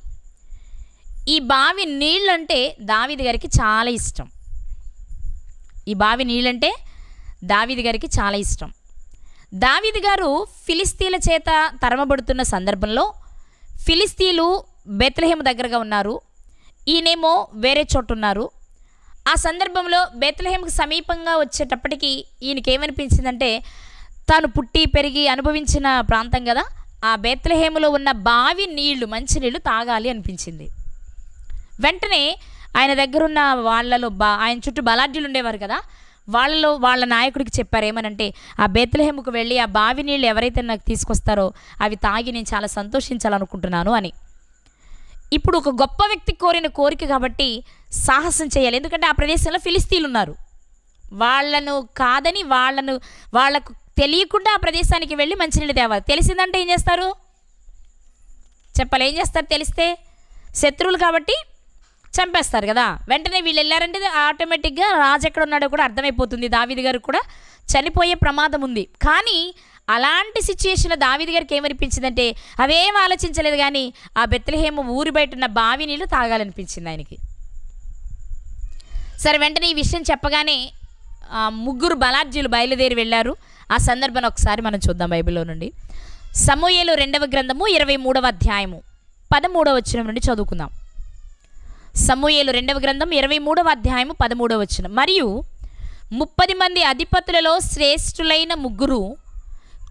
ఈ బావి నీళ్ళంటే దావీదు గారికి చాలా ఇష్టం. ఈ బావి నీళ్ళంటే దావీదు గారికి చాలా ఇష్టం. దావీదు గారు ఫిలిస్తీన్ల చేత తరమబడుతున్న సందర్భంలో ఫిలిస్తీన్లు బేత్లెహేము దగ్గరగా ఉన్నారు, ఈయనేమో వేరే చోటు ఉన్నారు. ఆ సందర్భంలో బేత్లెహేముకు సమీపంగా వచ్చేటప్పటికి ఈయనకి ఏమనిపించిందంటే, తాను పుట్టి పెరిగి అనుభవించిన ప్రాంతం కదా, ఆ బేత్లెహేములో ఉన్న బావి నీళ్లు, మంచినీళ్ళు తాగాలి అనిపించింది. వెంటనే ఆయన దగ్గరున్న వాళ్ళలో ఆయన చుట్టూ బలాఢ్యులు ఉండేవారు కదా, వాళ్ళలో వాళ్ళ నాయకుడికి చెప్పారు ఏమనంటే, ఆ బేత్లెహేముకు వెళ్ళి ఆ బావి నీళ్ళు ఎవరైతే నాకు తీసుకొస్తారో అవి తాగి నేను చాలా సంతోషించాలనుకుంటున్నాను అని. ఇప్పుడు ఒక గొప్ప వ్యక్తి కోరిన కోరిక కాబట్టి సాహసం చేయాలి. ఎందుకంటే ఆ ప్రదేశంలో ఫిలిస్తీన్లు ఉన్నారు. వాళ్ళను కాదని, వాళ్ళకు తెలియకుండా ఆ ప్రదేశానికి వెళ్ళి మంచినీళ్ళు తేవాలి. తెలిసిందంటే ఏం చేస్తారు చెప్పాలి, ఏం చేస్తారు? తెలిస్తే శత్రువులు కాబట్టి చంపేస్తారు కదా. వెంటనే వీళ్ళు వెళ్ళారంటే ఆటోమేటిక్గా రాజు ఎక్కడ ఉన్నాడో కూడా అర్థమైపోతుంది. దావీదు గారికి కూడా చనిపోయే ప్రమాదం ఉంది. కానీ అలాంటి సిచ్యుయేషన్లో దావీదు గారికి ఏమనిపించిందంటే, అవేం ఆలోచించలేదు, కానీ ఆ బెత్లెహేము ఊరి బయట ఉన్న బావి నీళ్ళు తాగాలనిపించింది ఆయనకి. సరే, వెంటనే ఈ విషయం చెప్పగానే ముగ్గురు బలార్జీలు బయలుదేరి వెళ్ళారు. ఆ సందర్భాన్ని ఒకసారి మనం చూద్దాం బైబిల్లో నుండి. సమూయేలు 2వ గ్రంథము 23వ అధ్యాయము 13వ వచనం నుండి చదువుకుందాం. సమూయేలు 2వ గ్రంథం 23వ అధ్యాయము 13వ వచనం. మరియు 30 మంది అధిపతులలో శ్రేష్ఠులైన ముగ్గురు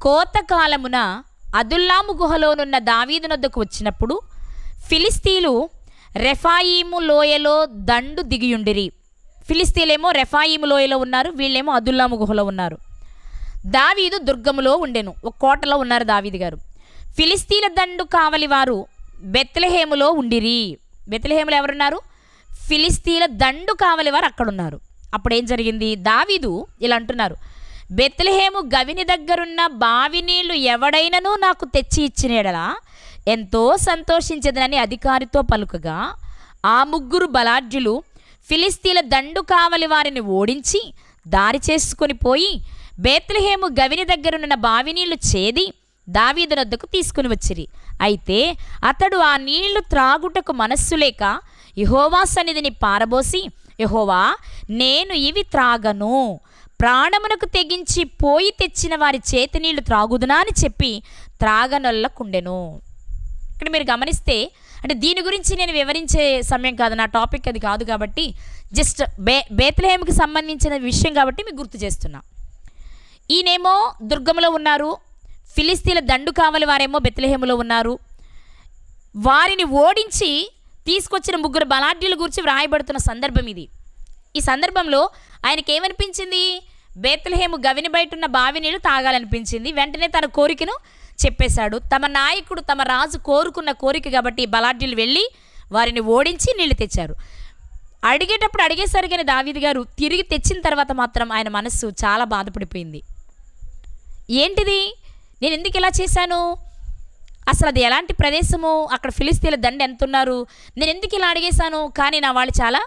కోతకాలమున అదుల్లాము గుహలోనున్న దావీదు నొద్దకు వచ్చినప్పుడు ఫిలిస్తీలు రెఫాయీము లోయలో దండు దిగియుండిరి. ఫిలిస్తీలేమో రెఫాయీము లోయలో ఉన్నారు, వీళ్ళేమో అదుల్లాము గుహలో ఉన్నారు. దావీదు దుర్గములో ఉండెను, ఒక కోటలో ఉన్నారు దావీదు గారు. ఫిలిస్తీల దండు కావలి వారు బెత్లెహేములో ఉండిరి. బెత్లెహేములో ఎవరున్నారు? ఫిలిస్తీల దండు కావలి వారు అక్కడ ఉన్నారు. అప్పుడు ఏం జరిగింది? దావీదు ఇలా అంటున్నారు, బెత్లెహేము గవిని దగ్గరున్న బావి నీళ్లు ఎవడైనను నాకు తెచ్చి ఇచ్చినడలా ఎంతో సంతోషించదనని అధికారితో పలుకగా, ఆ ముగ్గురు బలార్జులు ఫిలిస్తీల దండు కావలి వారిని ఓడించి దారి చేసుకొని పోయి బెత్లెహేము గవిని దగ్గరున్న బావి నీళ్లు చేది దావీదు వద్దకు తీసుకుని వచ్చిరి. అయితే అతడు ఆ నీళ్లు త్రాగుటకు మనస్సు లేక యెహోవా సన్నిధిని పారబోసి, యెహోవా, నేను ఇవి త్రాగను, ప్రాణమునకు తెగించి పోయి తెచ్చిన వారి చేతి నీళ్లు త్రాగుదునా అని చెప్పి త్రాగనొల్లకుండెను. ఇక్కడ మీరు గమనిస్తే, అంటే దీని గురించి నేను వివరించే సమయం కాదు, నా టాపిక్ అది కాదు కాబట్టి జస్ట్ బెత్లెహేముకి సంబంధించిన విషయం కాబట్టి మీకు గుర్తు చేస్తున్నా. ఈయనేమో దుర్గంలో ఉన్నారు, ఫిలిస్తీన్ల దండు కావలి వారేమో బెత్లెహేములో ఉన్నారు. వారిని ఓడించి తీసుకొచ్చిన ముగ్గురు బలాఢ్యుల గురించి వ్రాయబడుతున్న సందర్భం ఇది. ఈ సందర్భంలో ఆయనకి ఏమనిపించింది? బెత్లెహేము గవిని బయట ఉన్న బావి నీళ్ళు తాగాలనిపించింది. వెంటనే తన కోరికను చెప్పేశాడు. తమ నాయకుడు, తమ రాజు కోరుకున్న కోరిక కాబట్టి బలాఢ్యులు వెళ్ళి వారిని ఓడించి నీళ్లు తెచ్చారు. అడిగేటప్పుడు అడిగేసరి కానీ దావీదు గారు తిరిగి తెచ్చిన తర్వాత మాత్రం ఆయన మనస్సు చాలా బాధపడిపోయింది. ఏంటిది, నేను ఎందుకు ఇలా చేశాను, అసలు అది ఎలాంటి ప్రదేశము, అక్కడ ఫిలిస్తీన్ల దండ ఎంత ఉన్నారు, నేను ఎందుకు ఇలా అడిగేశాను, కానీ నా వాళ్ళు చాలా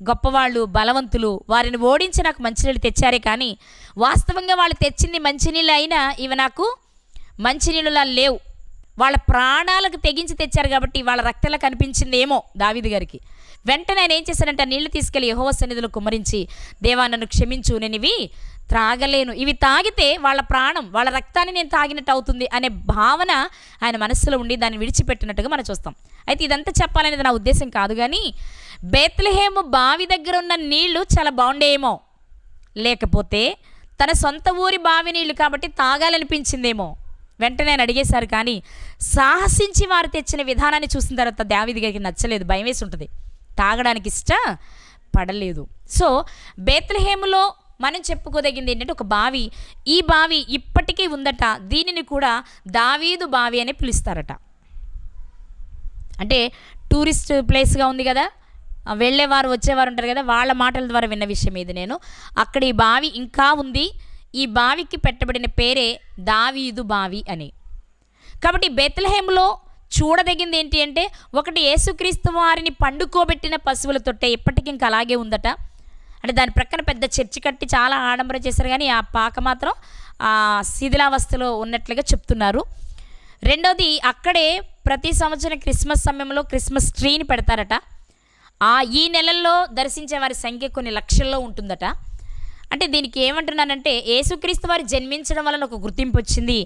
గొప్పవాళ్ళు, బలవంతులు, వారిని ఓడించి నాకు మంచినీళ్ళు తెచ్చారే, కానీ వాస్తవంగా వాళ్ళు తెచ్చింది మంచినీళ్ళు అయినా ఇవి నాకు మంచినీళ్ళలా లేవు, వాళ్ళ ప్రాణాలకు తెగించి తెచ్చారు కాబట్టి వాళ్ళ రక్తంలో కనిపించింది ఏమో దావీదు గారికి. వెంటనే ఆయన ఏం చేశాడంటే నీళ్లు తీసుకెళ్ళి యెహోవా సన్నిధిలో కుమ్మరించి, దేవా నన్ను క్షమించు, నేను ఇవి త్రాగలేను, ఇవి తాగితే వాళ్ళ ప్రాణం, వాళ్ళ రక్తాన్ని నేను తాగినట్టు అవుతుంది అనే భావన ఆయన మనస్సులో ఉండి దాన్ని విడిచిపెట్టినట్టుగా మనం చూస్తాం. అయితే ఇదంతా చెప్పాలనేది నా ఉద్దేశం కాదు, కానీ బెత్లెహేము బావి దగ్గర ఉన్న నీళ్లు చాలా బాగుండేమో, లేకపోతే తన సొంత ఊరి బావి నీళ్లు కాబట్టి తాగాలనిపించిందేమో. వెంటనే ఆయన అడిగేశారు, కానీ సాహసించి వారు తెచ్చిన విధానాన్ని చూసిన తర్వాత దావీదు గారికి నచ్చలేదు, భయం వేసి ఉంటుంది, తాగడానికి ఇష్టపడలేదు. సో బెత్లెహేములో మనం చెప్పుకోదగింది ఏంటంటే ఒక బావి, ఈ బావి ఇప్పటికీ ఉందట, దీనిని కూడా దావీదు బావి అని పిలుస్తారట. అంటే టూరిస్ట్ ప్లేస్గా ఉంది కదా, వెళ్ళేవారు వచ్చేవారు ఉంటారు కదా, వాళ్ళ మాటల ద్వారా విన్న విషయం ఇది. నేను అక్కడ ఈ బావి ఇంకా ఉంది, ఈ బావికి పెట్టబడిన పేరే దావీదు బావి అని. కాబట్టి బెత్లెహేములో చూడదగింది ఏంటి అంటే, ఒకటి యేసుక్రీస్తు వారిని పండుకోబెట్టిన పశువుల తొట్టె ఇప్పటికీ ఇంకా అలాగే ఉందట. అంటే దాని ప్రక్కన పెద్ద చర్చి కట్టి చాలా ఆడంబరం చేశారు, కానీ ఆ పాక మాత్రం శిథిలావస్థలో ఉన్నట్లుగా చెప్తున్నారు. రెండోది, అక్కడే ప్రతి సంవత్సరం క్రిస్మస్ సమయంలో క్రిస్మస్ ట్రీని పెడతారట. ఈ నెలల్లో దర్శించే వారి సంఖ్య కొన్ని లక్షల్లో ఉంటుందట. అంటే దీనికి ఏమంటున్నానంటే, యేసుక్రీస్తు వారు జన్మించడం వలన ఒక గుర్తింపు వచ్చింది,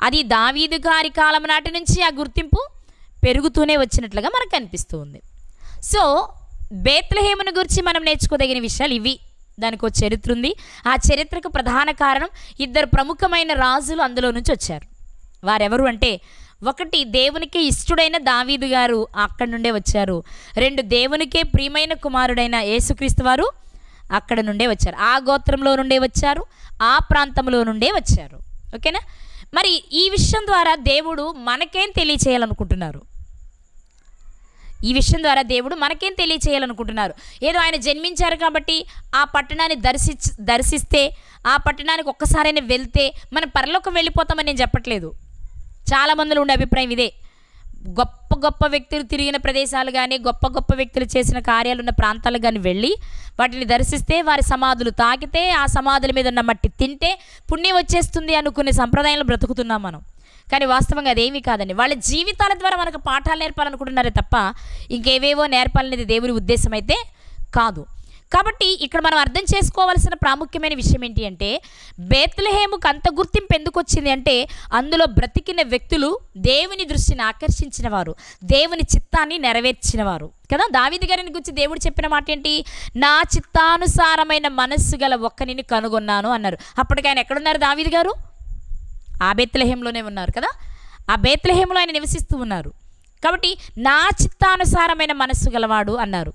అది దావీదు గారి కాలం నాటి నుంచి ఆ గుర్తింపు పెరుగుతూనే వచ్చినట్లుగా మనకు అనిపిస్తూ ఉంది. సో బెత్లెహేమును గురించి మనం నేర్చుకోదగిన విషయాలు ఇవి. దానికి ఒక చరిత్ర ఉంది. ఆ చరిత్రకు ప్రధాన కారణం ఇద్దరు ప్రముఖమైన రాజులు అందులో నుంచి వచ్చారు. వారెవరు అంటే, ఒకటి దేవునికి ఇష్టడైన దావీదు గారు అక్కడి నుండే వచ్చారు. రెండు, దేవునికే ప్రియమైన కుమారుడైన యేసుక్రీస్తు వారు అక్కడ నుండే వచ్చారు. ఆ గోత్రంలో నుండే వచ్చారు, ఆ ప్రాంతంలో నుండే వచ్చారు. ఓకేనా? మరి ఈ విషయం ద్వారా దేవుడు మనకేం తెలియచేయాలనుకుంటున్నారు? ఈ విషయం ద్వారా దేవుడు మనకేం తెలియచేయాలనుకుంటున్నారు? ఏదో ఆయన జన్మించారు కాబట్టి ఆ పట్టణాన్ని దర్శిస్తే, ఆ పట్టణానికి ఒక్కసారైనా వెళ్తే మనం పరలోకం వెళ్ళిపోతామని నేను చెప్పట్లేదు. చాలామందిలో ఉండే అభిప్రాయం ఇదే. గొప్ప గొప్ప వ్యక్తులు తిరిగిన ప్రదేశాలు కానీ, గొప్ప గొప్ప వ్యక్తులు చేసిన కార్యాలు ఉన్న ప్రాంతాలకు కానీ వెళ్ళి వాటిని దర్శిస్తే, వారి సమాధులు తాకితే, ఆ సమాధుల మీద ఉన్న మట్టి తింటే పుణ్యం వచ్చేస్తుంది అనుకునే సంప్రదాయంలో బ్రతుకుతున్నాం మనం. కానీ వాస్తవంగా అదేమీ కాదండి. వాళ్ళ జీవితాల ద్వారా మనకు పాఠాలు నేర్పాలనుకుంటున్నారే తప్ప ఇంకేవేవో నేర్పాలనేది దేవుని ఉద్దేశం అయితే కాదు. కాబట్టి ఇక్కడ మనం అర్థం చేసుకోవాల్సిన ప్రాముఖ్యమైన విషయం ఏంటి అంటే, బేత్లెహేముకు అంత గుర్తింపు ఎందుకు వచ్చింది అంటే, అందులో బ్రతికిన వ్యక్తులు దేవుని దృష్టిని ఆకర్షించిన వారు, దేవుని చిత్తాన్ని నెరవేర్చిన వారు కదా. దావీదు గారిని గురించి దేవుడు చెప్పిన మాట ఏంటి? నా చిత్తానుసారమైన మనస్సు గల ఒక్కనిని కనుగొన్నాను అన్నారు. అప్పటికి ఆయన ఎక్కడున్నారు? దావీదు గారు ఆ బేత్లెహేంలోనే ఉన్నారు కదా. ఆ బేత్లెహేంలో ఆయన నివసిస్తూ ఉన్నారు. కాబట్టి నా చిత్తానుసారమైన మనస్సు గలవాడు అన్నారు.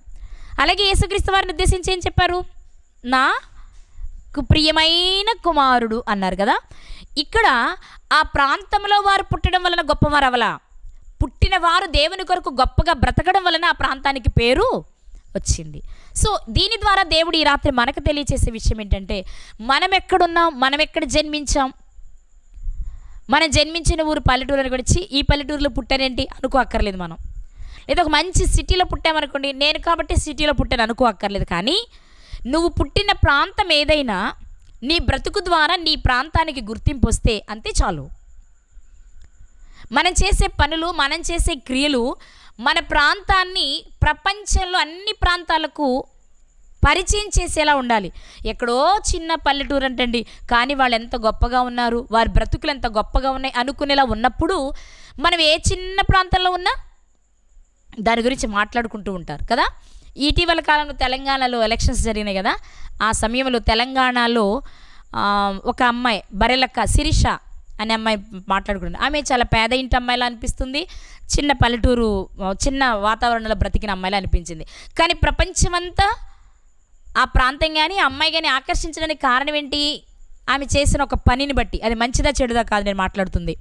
అలాగే యేసుక్రీస్తు వారిని ఉద్దేశించి ఏం చెప్పారు? నాకు ప్రియమైన కుమారుడు అన్నారు కదా. ఇక్కడ ఆ ప్రాంతంలో వారు పుట్టడం వలన గొప్పవారు అవలా, పుట్టిన వారు దేవుని కొరకు గొప్పగా బ్రతకడం వలన ఆ ప్రాంతానికి పేరు వచ్చింది. సో దీని ద్వారా దేవుడు ఈ రాత్రి మనకు తెలియచేసే విషయం ఏంటంటే, మనం ఎక్కడున్నాం, మనం ఎక్కడ జన్మించాం, మనం జన్మించిన ఊరు పల్లెటూరు అని గురించి ఈ పల్లెటూరులో పుట్టానేంటి అనుకో అక్కర్లేదు. మనం లేదా ఒక మంచి సిటీలో పుట్టామనుకోండి, నేను కాబట్టి సిటీలో పుట్టాను అనుకో అక్కర్లేదు. కానీ నువ్వు పుట్టిన ప్రాంతం ఏదైనా నీ బ్రతుకు ద్వారా నీ ప్రాంతానికి గుర్తింపు వస్తే అంతే చాలు. మనం చేసే పనులు, మనం చేసే క్రియలు మన ప్రాంతాన్ని ప్రపంచంలో అన్ని ప్రాంతాలకు పరిచయం చేసేలా ఉండాలి. ఎక్కడో చిన్న పల్లెటూరు అంటండి, కానీ వాళ్ళు ఎంత గొప్పగా ఉన్నారు, వారి బ్రతుకులు ఎంత గొప్పగా ఉన్నాయి అనుకునేలా ఉన్నప్పుడు మనం ఏ చిన్న ప్రాంతంలో ఉన్నా దాని గురించి మాట్లాడుకుంటూ ఉంటారు కదా. ఇటీవల కాలంలో తెలంగాణలో ఎలక్షన్స్ జరిగినాయి కదా. ఆ సమయంలో తెలంగాణలో ఒక అమ్మాయి బరెలక్క శిరీష అనే అమ్మాయి మాట్లాడుకుంటుంది. ఆమె చాలా పేద ఇంటి అమ్మాయిలా అనిపిస్తుంది, చిన్న పల్లెటూరు చిన్న వాతావరణంలో బ్రతికిన అమ్మాయిలా అనిపించింది. కానీ ప్రపంచమంతా ఆ ప్రాంతం కానీ అమ్మాయి కానీ ఆకర్షించడానికి కారణం ఏంటి? ఆమె చేసిన ఒక పనిని బట్టి. అది మంచిదా చెడుదా కాదు నేను మాట్లాడుతుంది.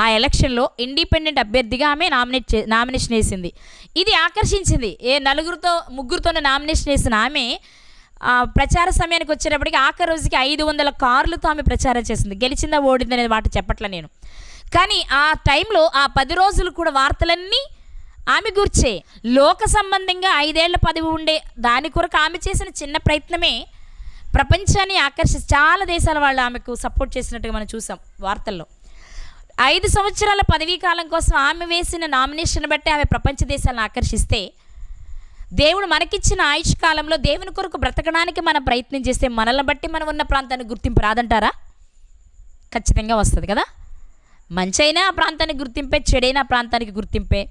ఆ ఎలక్షన్లో ఇండిపెండెంట్ అభ్యర్థిగా ఆమె నామినేషన్ వేసింది. ఇది ఆకర్షించింది. ముగ్గురితోనూ నామినేషన్ వేసిన ఆమె ప్రచార సమయానికి వచ్చేటప్పటికి ఆఖరి రోజుకి 500 కార్లతో ఆమె ప్రచారం చేసింది. గెలిచిందా ఓడింది అనేది మాట చెప్పట్ల నేను. కానీ ఆ టైంలో ఆ 10 రోజులు కూడా వార్తలన్నీ ఆమె గుర్చే. లోక సంబంధంగా 5 ఏళ్ల పదవి ఉండే దాని కొరకు ఆమె చేసిన చిన్న ప్రయత్నమే ప్రపంచాన్ని ఆకర్షించి చాలా దేశాల వాళ్ళు ఆమెకు సపోర్ట్ చేసినట్టుగా మనం చూసాం వార్తల్లో. 5 సంవత్సరాల పదవీ కాలం కోసం ఆమె వేసిన నామినేషన్ బట్టి ఆమె ప్రపంచ దేశాలను ఆకర్షిస్తే, దేవుడు మనకిచ్చిన ఆయుష్ కాలంలో దేవుని కొరకు బ్రతకడానికి మనం ప్రయత్నం చేస్తే మనల్ని బట్టి మనం ఉన్న ప్రాంతానికి గుర్తింపు రాదంటారా? ఖచ్చితంగా వస్తుంది కదా. మంచైనా ఆ ప్రాంతానికి గుర్తింపే, చెడైనా ఆ ప్రాంతానికి గుర్తింపే.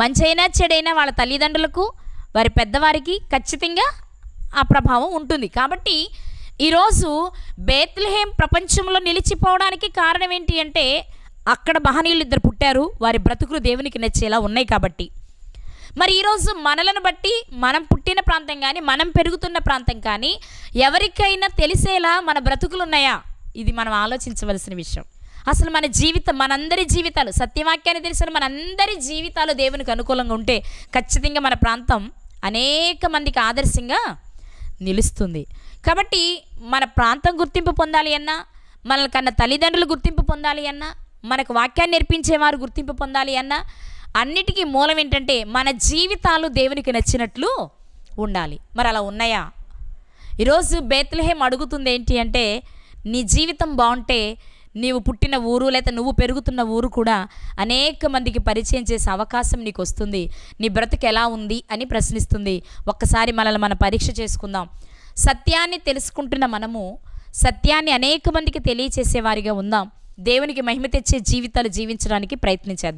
మంచైనా చెడైనా వాళ్ళ తల్లిదండ్రులకు వారి పెద్దవారికి ఖచ్చితంగా ఆ ప్రభావం ఉంటుంది. కాబట్టి ఈరోజు బేత్లెహేం ప్రపంచంలో నిలిచిపోవడానికి కారణం ఏంటి అంటే, అక్కడ మహనీయులు 2 పుట్టారు, వారి బ్రతుకులు దేవునికి నచ్చేలా ఉన్నాయి కాబట్టి. మరి ఈరోజు మనలను బట్టి మనం పుట్టిన ప్రాంతం కానీ మనం పెరుగుతున్న ప్రాంతం కానీ ఎవరికైనా తెలిసేలా మన బ్రతుకులు ఉన్నాయా? ఇది మనం ఆలోచించవలసిన విషయం. అసలు మన జీవితం, మనందరి జీవితాలు, సత్యవాక్యాన్ని తెలిసిన మనందరి జీవితాలు దేవునికి అనుకూలంగా ఉంటే ఖచ్చితంగా మన ప్రాంతం అనేక మందికి ఆదర్శంగా నిలుస్తుంది. కాబట్టి మన ప్రాంతం గుర్తింపు పొందాలి అన్నా, మనకన్నా తల్లిదండ్రులు గుర్తింపు పొందాలి అన్నా, మనకు వాక్యాన్ని నేర్పించేవారు గుర్తింపు పొందాలి అన్నా, అన్నిటికీ మూలం ఏంటంటే మన జీవితాలు దేవునికి నచ్చినట్లు ఉండాలి. మరి అలా ఉన్నాయా? ఈరోజు బేత్లెహేం అడుగుతుంది ఏంటి అంటే, నీ జీవితం బాగుంటే నీవు పుట్టిన ఊరు లేదా నువ్వు పెరుగుతున్న ఊరు కూడా అనేక మందికి పరిచయం చేసే అవకాశం నీకు వస్తుంది. నీ బ్రతుకు ఎలా ఉంది అని ప్రశ్నిస్తుంది. ఒక్కసారి మనల్ని మనం పరీక్ష చేసుకుందాం. సత్యాన్ని తెలుసుకుంటున్న మనము సత్యాన్ని అనేక మందికి తెలియచేసేవారిగా ఉందాం. దేవునికి మహిమ తెచ్చే జీవితాలు జీవించడానికి ప్రయత్నించేద్దాం.